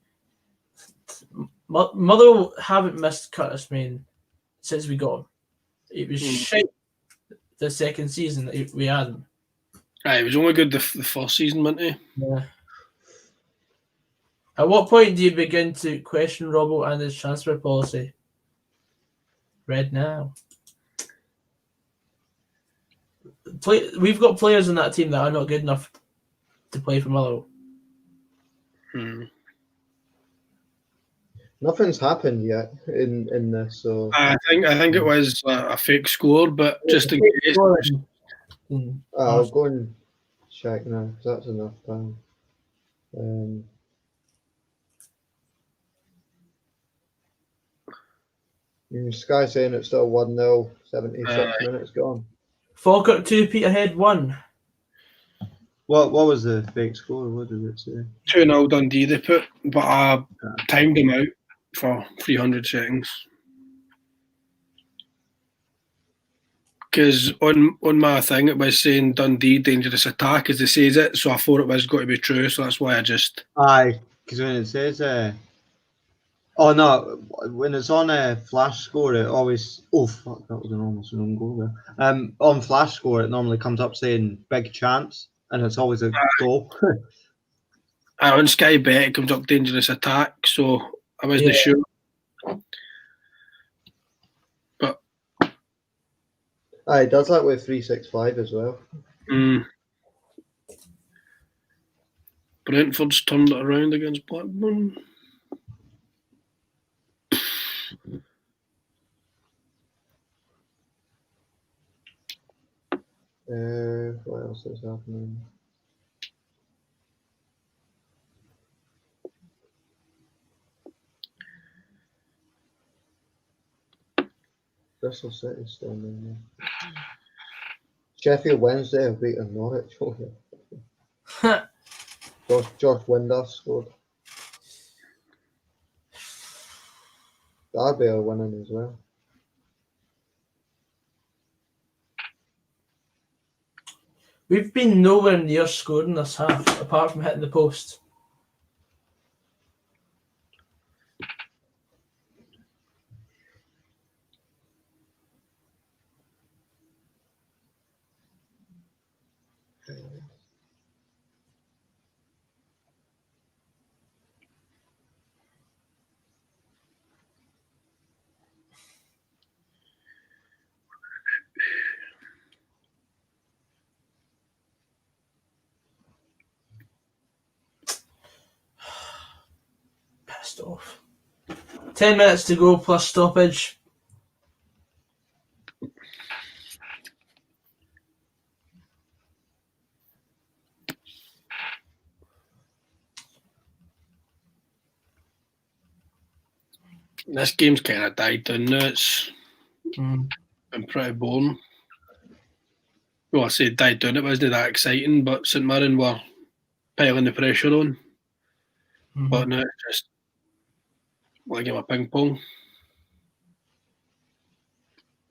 Motherwell haven't missed Curtis Main since we got him. It was shite the second season that we had him. It was only good the first season, wasn't he? Yeah. At what point do you begin to question Robbo and his transfer policy? Red now. We've got players in that team that are not good enough to play for Motherwell. Nothing's happened yet in this, so I think it was a fake score, but just in case. I'll go and check now because that's enough time. Sky saying it's still 1-0, 76 minutes gone. Falkirk 2, Peterhead 1. What was the fake score? What did it say? 2-0 Dundee they put, but I timed them out for 300 seconds. Because on my thing it was saying Dundee dangerous attack as it says it, so I thought it was got to be true, so that's why I just... Aye, because when it says... oh no, when it's on a flash score it always... Oh fuck, that was almost an own goal there. On flash score it normally comes up saying big chance, and it's always a goal. On Sky Bet it comes up dangerous attack, so I wasn't sure. But Aye, it does that with 365 as well. Brentford's turned it around against Blackburn. What else is happening? Bristol City's still in there. Sheffield Wednesday have beaten Norwich. Josh Windus scored. Derby are winning as well. We've been nowhere near scoring this half, apart from hitting the post. Pissed off. 10 minutes to go plus stoppage. This game's kind of died down now. It's been pretty boring. Well, I say died down, it wasn't that exciting, but St Mirren were piling the pressure on. But now it's just like a game of ping pong.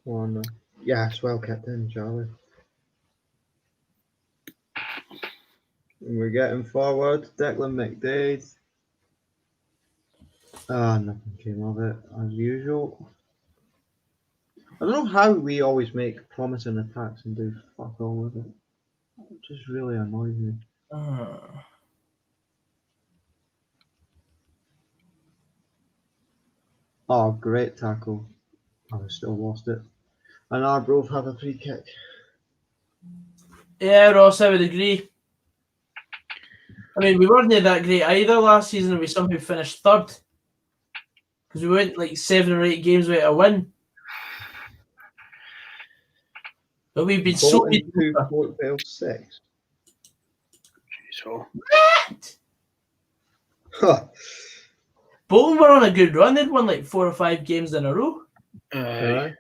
Oh no. Yeah, it's well kept in, Charlie. And we're getting forward. Declan McDade. Nothing came of it, as usual. I don't know how we always make promising attacks and do fuck all with it. It just really annoys me. Oh, great tackle. I still lost it. And Arbroath have a free kick. Yeah, Ross, I would agree. I mean, we weren't that great either last season, and we somehow finished third. Because we went like 7 or 8 games without a win. But we've been so good. 6. So. What? Huh. Bolton were on a good run. They'd won like 4 or 5 games in a row. I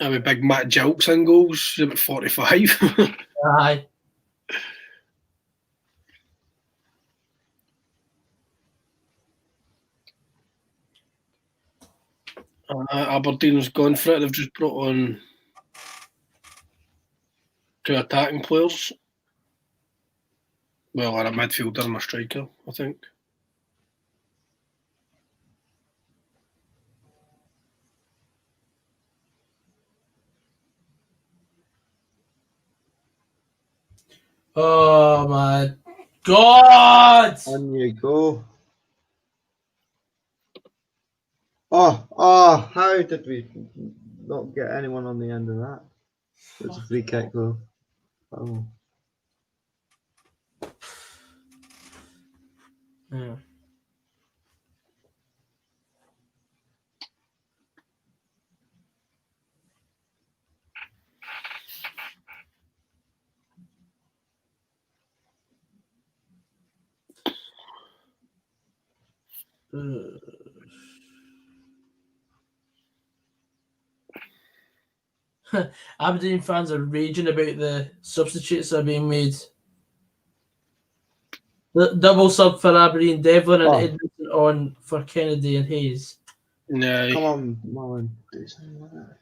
mean, big Matt Jilks in goals, about 45. Aye. Aberdeen's gone for it. They've just brought on 2 attacking players. Well, a midfielder and a striker, I think. Oh my God! On you go. Oh, how did we not get anyone on the end of that? It's a free kick though. Oh. Yeah. Aberdeen fans are raging about the substitutes that are being made. The double sub for Aberdeen, Devlin and Edmonton on for Kennedy and Hayes. No. Come on, Mullen. Do something like that.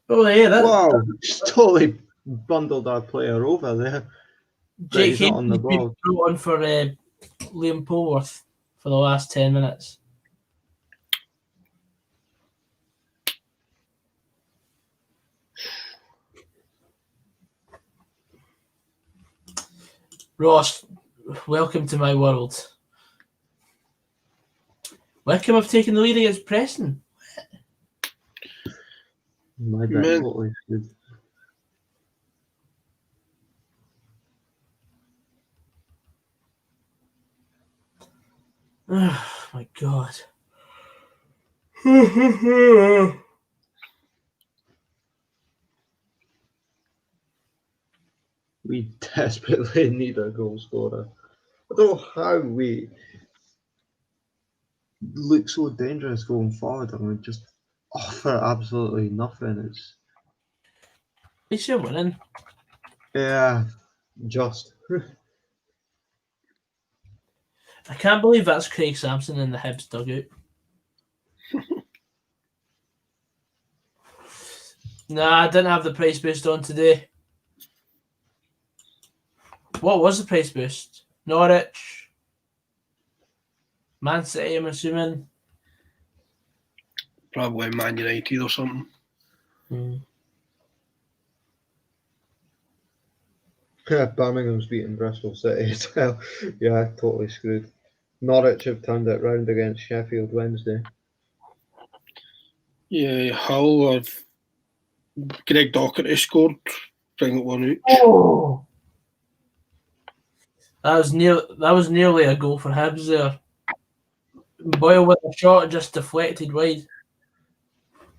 Oh yeah, that Wow, just totally bundled our player over there. Jake he's not Hayes on the has been ball. brought on for Liam Polworth for the last 10 minutes. Ross, welcome to my world. Wickham have taken the lead against Preston. My bet Man. totally good. Oh my God. We desperately need a goal scorer. I don't know how we look so dangerous going forward and we just offer absolutely nothing. It's At least you're winning. just. I can't believe that's Craig Sampson in the Hibs dugout. Nah, I didn't have the price boost on today. What was the price boost? Norwich? Man City, I'm assuming. Probably Man United or something. Birmingham's beating Bristol City as well. Yeah, totally screwed. Norwich have turned it round against Sheffield Wednesday. Yeah, Hull or Greg Docherty scored, bring it one each. Oh! That was nearly a goal for Hibs there. Boyle with a shot just deflected wide.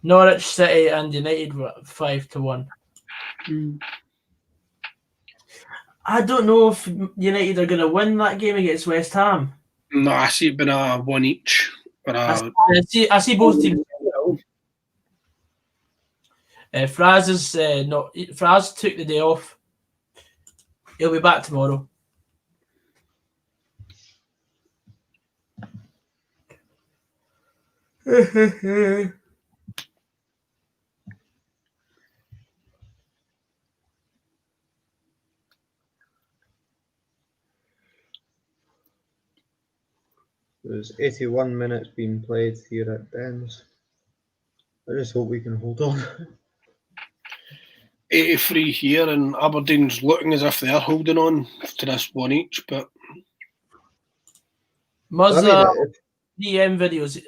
Norwich City and United were 5-1. I don't know if United are going to win that game against West Ham. No, I see it being a one each. But I see both teams. Fraz took the day off. He'll be back tomorrow. There's 81 minutes being played here at Dens. I just hope we can hold on. 83 here, and Aberdeen's looking as if they're holding on to this one each. But Muzza DM videos.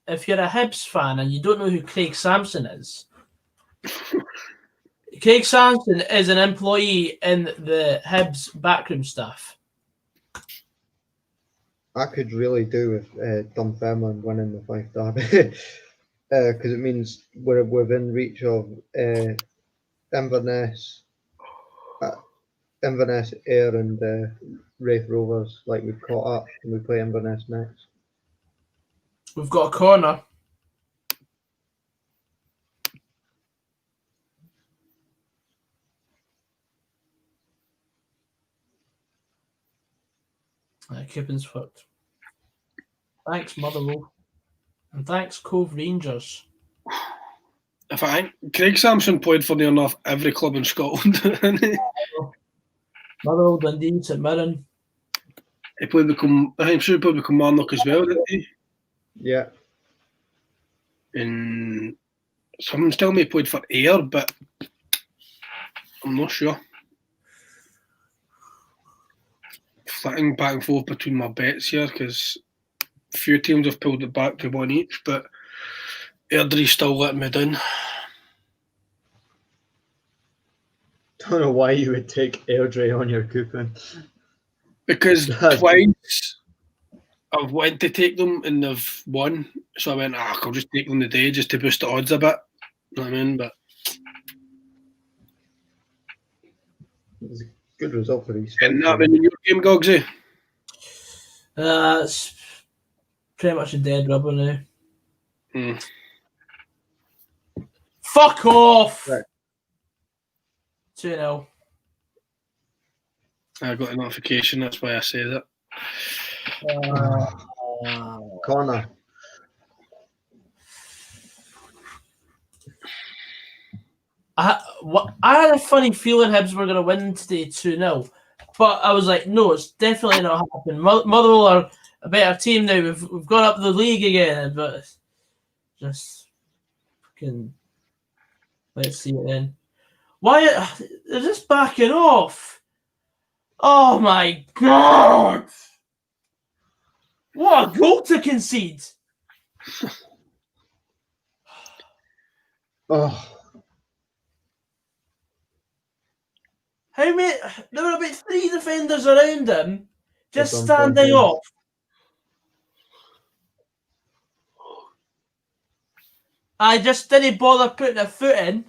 If you're a Hibs fan and you don't know who Craig Sampson is, Craig Sampson is an employee in the Hibs backroom staff. I could really do with Dunfermline winning the Fife Derby because it means we're within reach of Inverness, Ayr, and Wraith Rovers. Like we've caught up, and we play Inverness next. We've got a corner. Kippin's fucked. Thanks, Motherwell. And thanks, Cove Rangers. if I think Craig Sampson played for near enough every club in Scotland. Motherwell, Dundee, St Mirren. I'm sure he played with Kilmarnock as well, didn't he? Yeah. And someone's telling me he played for Ayr, but I'm not sure. Flitting back and forth between my bets here because a few teams have pulled it back to one each, but Airdrie's still letting me down. Don't know why you would take Airdrie on your coupon. Because twice I've went to take them and they've won, so I went, I'll just take them today just to boost the odds a bit. You know what I mean? But it was a good result for these. Getting that in your game, Gogsy? It's pretty much a dead rubber now. Fuck off! Right. 2-0. I got a notification, that's why I say that. Corner. I had a funny feeling Hibs were going to win today 2-0, but I was like, no, it's definitely not happening. Motherwell are a better team now. We've gone up the league again, but it's just fucking. Let's see it then. Why they're just backing off? Oh my god! What a goal to concede! Oh, How many? There were about 3 defenders around him, just Just on standing point, off. I just didn't bother putting a foot in.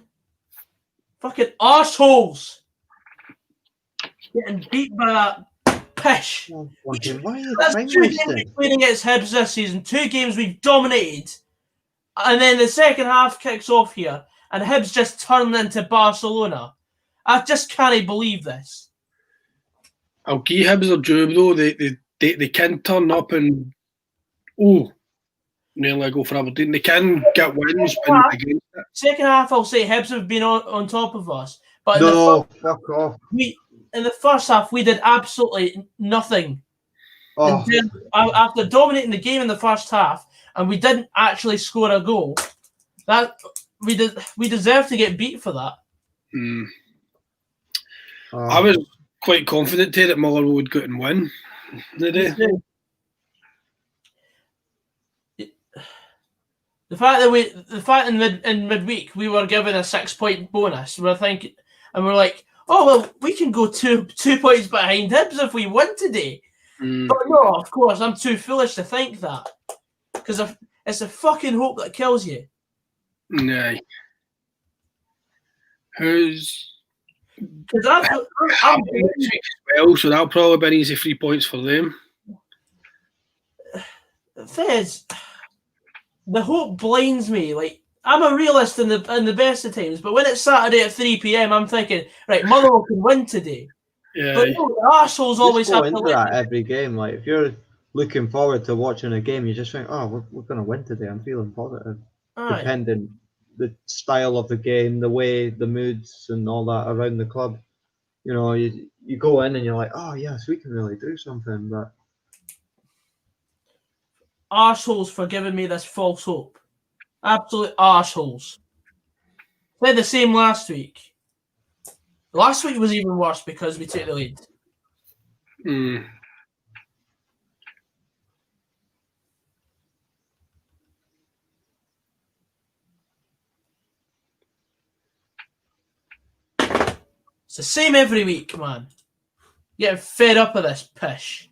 Fucking arseholes! Getting beat by that pish. why are you That's time 2 games wasting? we've played against Hibs this season. 2 games we've dominated. And then the second half kicks off here. And Hibs just turned into Barcelona. I just can't believe this. I'll give Hibs their due though. They can turn up and nearly go for Aberdeen. They can get wins against it. Second half, I'll say Hibs have been on top of us. But Fuck off. in the first half, we did absolutely nothing. Oh, After dominating the game in the first half, and we didn't actually score a goal, that we deserve to get beat for that. I was quite confident today that Motherwell would go and win today. The fact in midweek we were given a 6-point bonus, we're thinking, and we're like, oh well, we can go two points behind Hibs if we win today. But no, of course, I'm too foolish to think that, because it's a fucking hope that kills you. Nah. Who's? Because I'm well, so that'll probably be an easy 3 points for them. The thing is, the hope blinds me. Like, I'm a realist in the best of times, but when it's Saturday at 3 p.m, I'm thinking, right, Motherwell can win today. Yeah. But no, the arseholes always have to into win. that every game. Like, if you're looking forward to watching a game, you just think, oh, we're going to win today. I'm feeling positive. Aye. Depending the style of the game, the way, the moods and all that around the club. You know, you go in and you're like, oh yes, we can really do something. But Arseholes for giving me this false hope. Absolute arseholes. They're the same last week. Last week was even worse because we took the lead. It's the same every week, man. Getting fed up of this pish.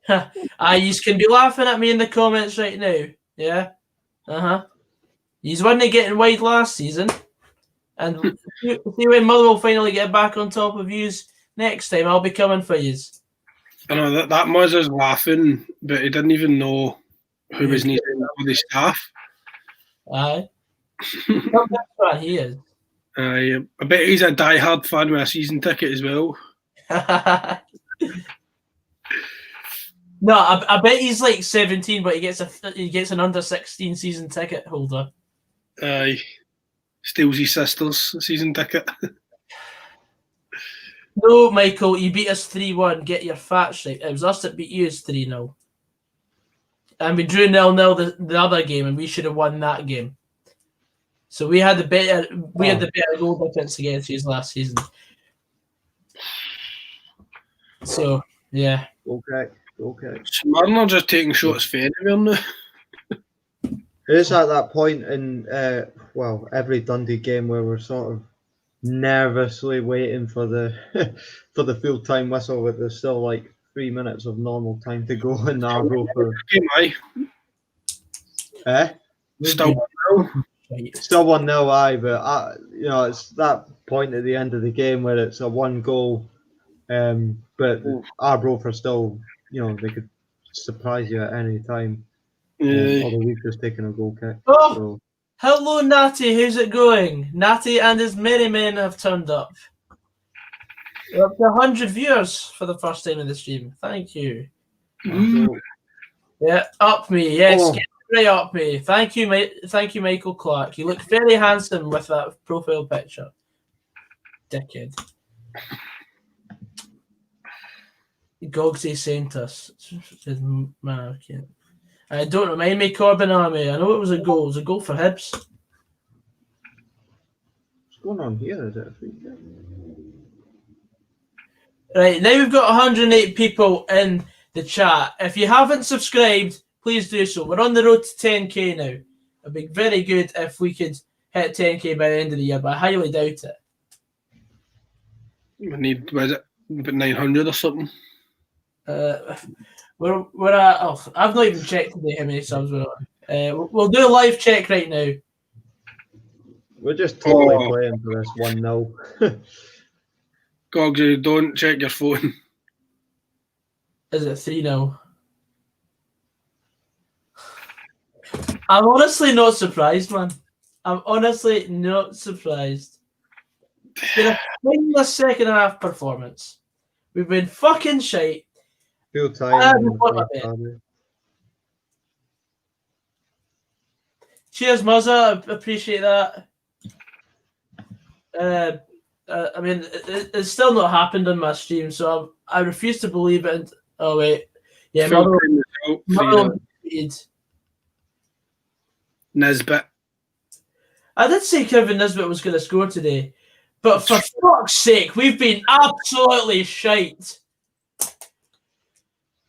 You can be laughing at me in the comments right now. Yeah? He's wasn't getting wide last season. And see when Motherwell finally get back on top of yous next time, I'll be coming for yous. I know that Muzz is laughing, but he didn't even know who was needed for the staff. Aye. That's what he is. I bet he's a die-hard fan with a season ticket as well. No, I bet he's like 17, but he gets an under 16 season ticket holder. Aye. Steals his sister's season ticket. No, Michael, you beat us 3-1. Get your facts right. It was us that beat you 3-0. And we drew 0-0 the other game, and we should have won that game. So we had the better goal difference against you last season. So yeah. Okay. Smyrna are just taking shots for anywhere now. It is at that point in every Dundee game where we're sort of nervously waiting for the for the full time whistle, but there's still like 3 minutes of normal time to go in Arbro for. Still 1-0. Still 1-0, aye, but it's that point at the end of the game where it's a 1 goal, but Arbroath are still, they could surprise you at any time. Yeah. Although we've just taken a goal kick. Oh! So. Hello, Natty. How's it going? Natty and his merry men have turned up. We're up to 100 viewers for the first time in the stream. Thank you. So, Yeah, up me. Yes, Oh. get right up me. Thank you, Thank you, Michael Clark. You look very handsome with that profile picture. Dickhead. Gogsy sent us. Man, I can't. Don't remind me, Corbin Army. I know it was a goal. It was a goal for Hibs. what's going on here? Is it a free kick? Right, now we've got 108 people in the chat. If you haven't subscribed, please do so. We're on the road to 10k now. It'd be very good if we could hit 10k by the end of the year, but I highly doubt it. We need, was it about 900 or something? We're at. Oh, I've not even checked today how many subs we're on. We'll do a live check right now. We're just totally playing for this 1-0. Gogsy, don't check your phone. Is it 3-0? I'm honestly not surprised, man. I'm honestly not surprised. It's been a pointless second half performance. We've been fucking shite. Full time. Cheers, Muzza. I appreciate that. I mean, it's still not happened on my stream, so I refuse to believe it. Oh, wait. Yeah, Motherwell beat Nisbet. I did say Kevin Nisbet was going to score today, but for fuck's sake, we've been absolutely shite.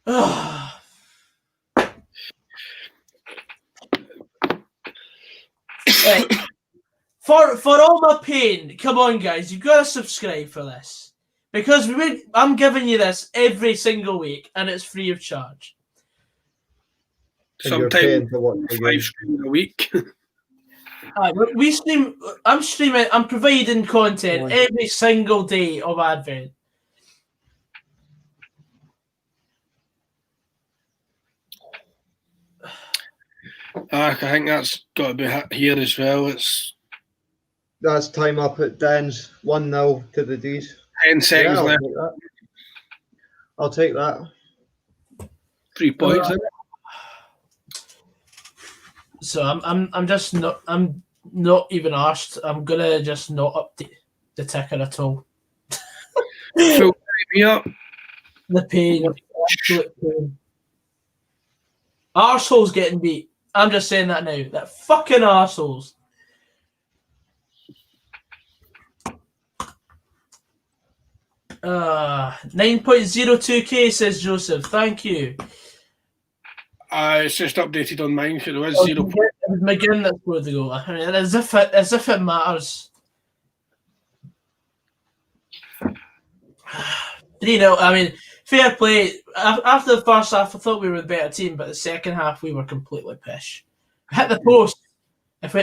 Right. For all my pain, come on, guys, you've got to subscribe for this. Because I'm giving you this every single week, and it's free of charge. Sometimes 5 streams a week. We stream. I'm streaming. I'm providing content every single day of Advent. I think that's got to be here as well. That's time up at Dan's 1-0 to the D's. 10 seconds left. I'll take that. 3 points. So I'm just not. I'm not even asked. I'm gonna just not update the ticker at all. Full time here. The pain. Absolute pain. Arseholes getting beat. I'm just saying that now. That fucking arseholes. Uh, 9.02k says Joseph. Thank you. It's just updated on mine. So it was 0. It was McGinn that scored the goal. I mean, as if it matters. 3-0. I mean, fair play. After the first half, I thought we were the better team, but the second half, we were completely pish. Hit the post. As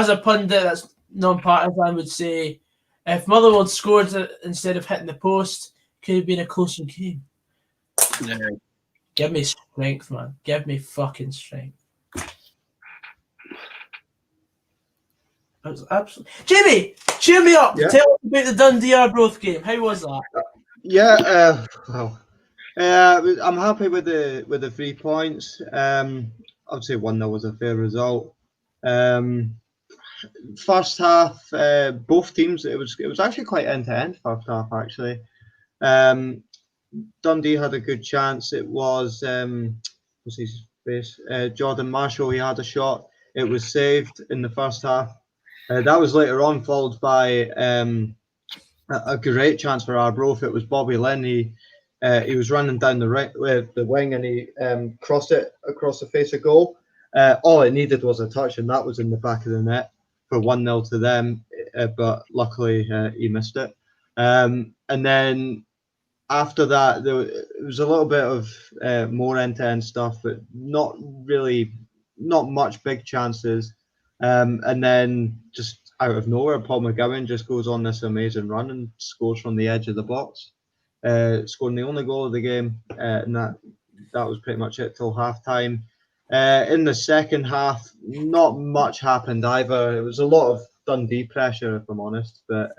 a pundit, that's non-partisan, would say, if Motherwell scored it instead of hitting the post, could have been a closer game. Yeah. Give me strength, man. Give me fucking strength. That was absolutely. Jamie, cheer me up. Yeah. Tell us about the Dundee Arbroath game. How was that? Yeah, I'm happy with the 3 points. I'd say 1-0 was a fair result. First half, both teams, it was actually quite end-to-end first half, actually. Dundee had a good chance. It was what's his face? Jordan Marshall. He had a shot. It was saved in the first half. That was later on followed by a great chance for Arbroath. It was Bobby Lynn. He was running down the wing and he crossed it across the face of goal. All it needed was a touch, and that was in the back of the net for 1-0 to them. But luckily he missed it. And then after that, there was a little bit of more end-to-end stuff, but not much big chances. And then just out of nowhere, Paul McGowan just goes on this amazing run and scores from the edge of the box. scoring the only goal of the game, and that was pretty much it till half time. In the second half, not much happened either. It was a lot of Dundee pressure, if I'm honest, but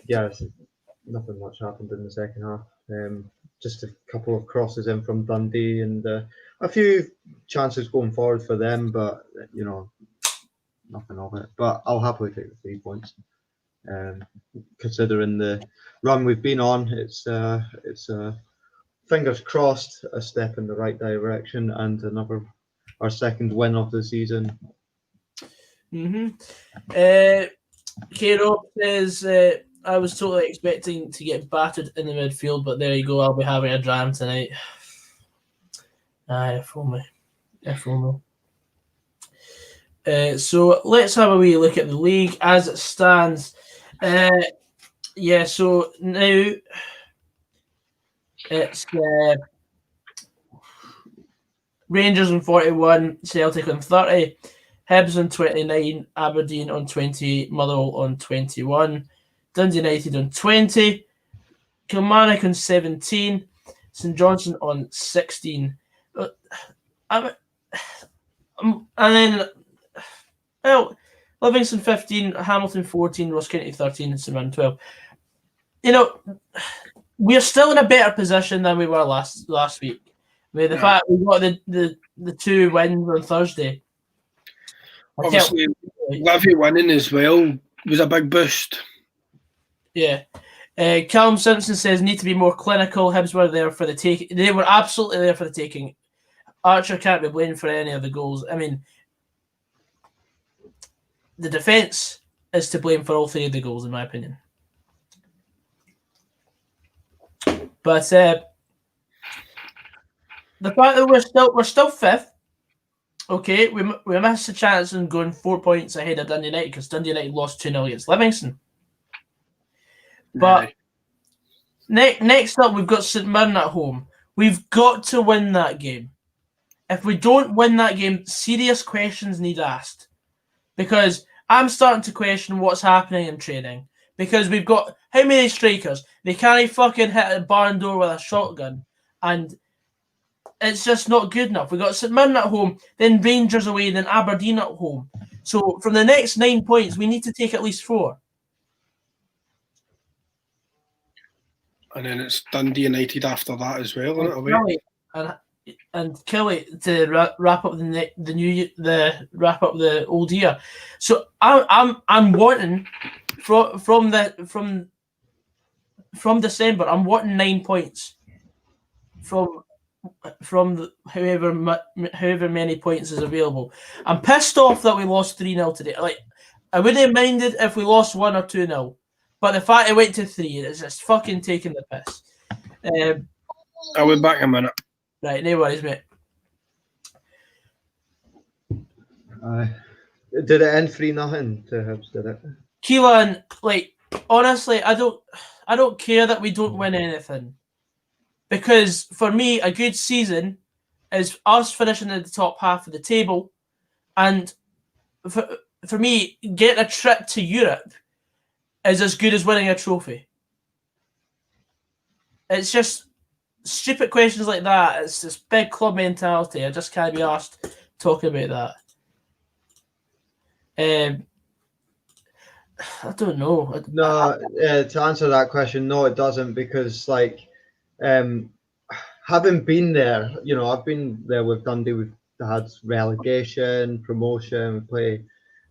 yeah, nothing much happened in the second half. Just a couple of crosses in from Dundee and a few chances going forward for them, but nothing of it. But I'll happily take the 3 points. Considering the run we've been on, it's fingers crossed a step in the right direction and our second win of the season. K-Rob says, I was totally expecting to get battered in the midfield, but there you go, I'll be having a dram tonight. If only. So let's have a wee look at the league as it stands. So now it's Rangers on 41, Celtic on 30, Hibs on 29, Aberdeen on 28, Motherwell on 21, Dundee United on 20, Kilmarnock on 17, St Johnstone on 16. And then, Livingston 15, Hamilton 14, Ross County 13, and St Mirren 12. We're still in a better position than we were last week. I mean, the fact we got the 2 wins on Thursday. Obviously, Levy winning as well was a big boost. Yeah. Callum Simpson says need to be more clinical. Hibs were there for the taking. They were absolutely there for the taking. Archer can't be blamed for any of the goals. I mean, the defence is to blame for all 3 of the goals, in my opinion. But the fact that we're still 5th, okay, we missed a chance in going 4 points ahead of Dundee United because Dundee United lost 2-0 against Livingston. But next up, we've got St Mirren at home. We've got to win that game. If we don't win that game, serious questions need asked. Because I'm starting to question what's happening in training. Because we've got how many strikers? They can't fucking hit a barn door with a shotgun. And it's just not good enough. We've got St Mirren at home, then Rangers away, then Aberdeen at home. So from the next 9 points, we need to take at least 4. And then it's Dundee United after that as well, isn't it? Away? And Kelly to wrap up the old year. So I'm wanting from December. I'm wanting 9 points from however many points is available. I'm pissed off that we lost 3-0 today. Like, I wouldn't have minded if we lost 1 or 2-0, but the fact it went to 3 is just fucking taking the piss. I'll be back in a minute. Right, no worries, mate. Did it end 3-0 to Hibs? Did it? Keelan, like, honestly, I don't care that we don't win anything, because for me, a good season is us finishing in the top half of the table, and for me, getting a trip to Europe is as good as winning a trophy. It's just stupid questions like that. It's this big club mentality. I just can't be asked talking about that. I don't know. No, to answer that question, no, it doesn't, because having been there, I've been there with Dundee. We've had relegation, promotion. We play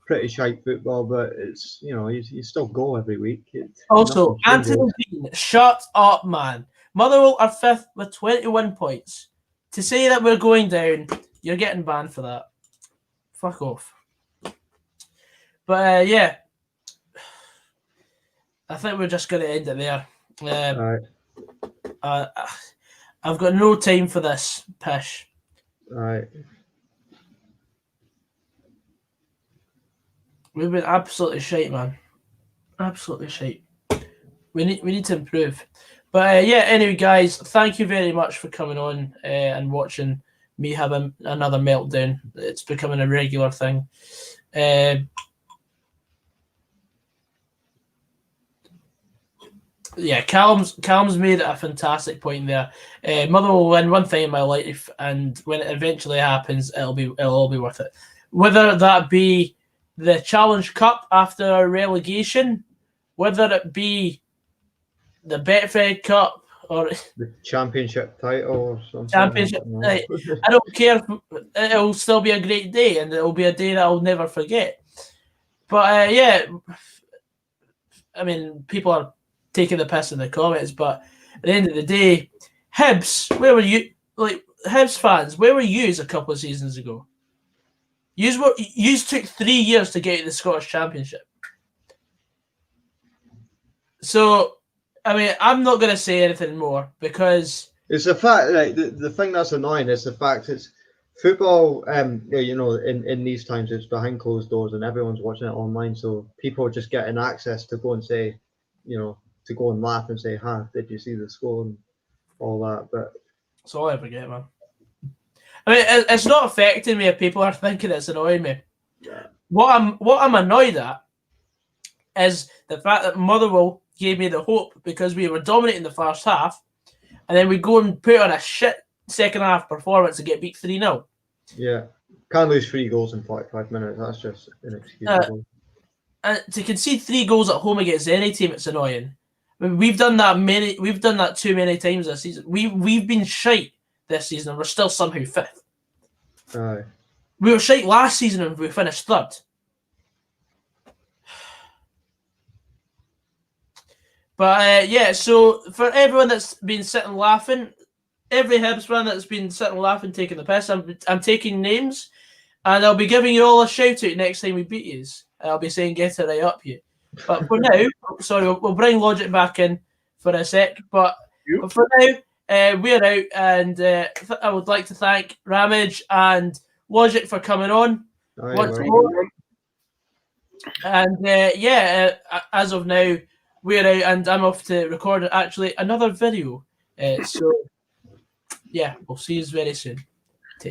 pretty shite football, but it's you still go every week. Also, Anthony Bean, shut up, man. Motherwell are 5th with 21 points. To say that we're going down, you're getting banned for that. Fuck off. But yeah, I think we're just going to end it there. All right. I've got no time for this pish. All right. We've been absolutely shite, man. Absolutely shite. We need to improve. But anyway, guys, thank you very much for coming on and watching me have another meltdown. It's becoming a regular thing. Yeah, Callum's made a fantastic point there. Motherwell will win one thing in my life, and when it eventually happens, it'll all be worth it. Whether that be the Challenge Cup after relegation, whether it be the Betfred Cup or The championship title or something. Championship, I don't care. It'll still be a great day, and it'll be a day that I'll never forget. But yeah, I mean, people are taking the piss in the comments, but at the end of the day, Hibs, where were you? Like Hibs fans, where were you a couple of seasons ago? You took 3 years to get to the Scottish Championship. So, I mean, I'm not going to say anything more because it's the fact, like, the thing that's annoying is the fact it's football. You know, in these times it's behind closed doors and everyone's watching it online, so people are just getting access to go and say, you know, to go and laugh and say, "Ha, did you see the score?" and all that. But that's all I ever get, man. I mean, it's not affecting me if people are thinking it's annoying me. Yeah. What I'm annoyed at is the fact that Motherwell gave me the hope because we were dominating the first half, and then we go and put on a shit second half performance and get beat 3-0. Yeah, can't lose 3 goals in 45 minutes. That's just inexcusable. And to concede 3 goals at home against any team, it's annoying. I mean, we've done that too many times this season. We've been shite this season, and we're still somehow 5th. Aye. We were shite last season, and we finished 3rd. But yeah, so for everyone that's been sitting laughing, every Hibs fan that's been sitting laughing, taking the piss, I'm taking names, and I'll be giving you all a shout out next time we beat you. I'll be saying get it right up you. But for now, sorry, we'll bring Logik back in for a sec. But for now, we're out, and I would like to thank Ramage and Logik for coming on once more. And yeah, as of now, we're out, and I'm off to record actually another video. So yeah, we'll see you very soon.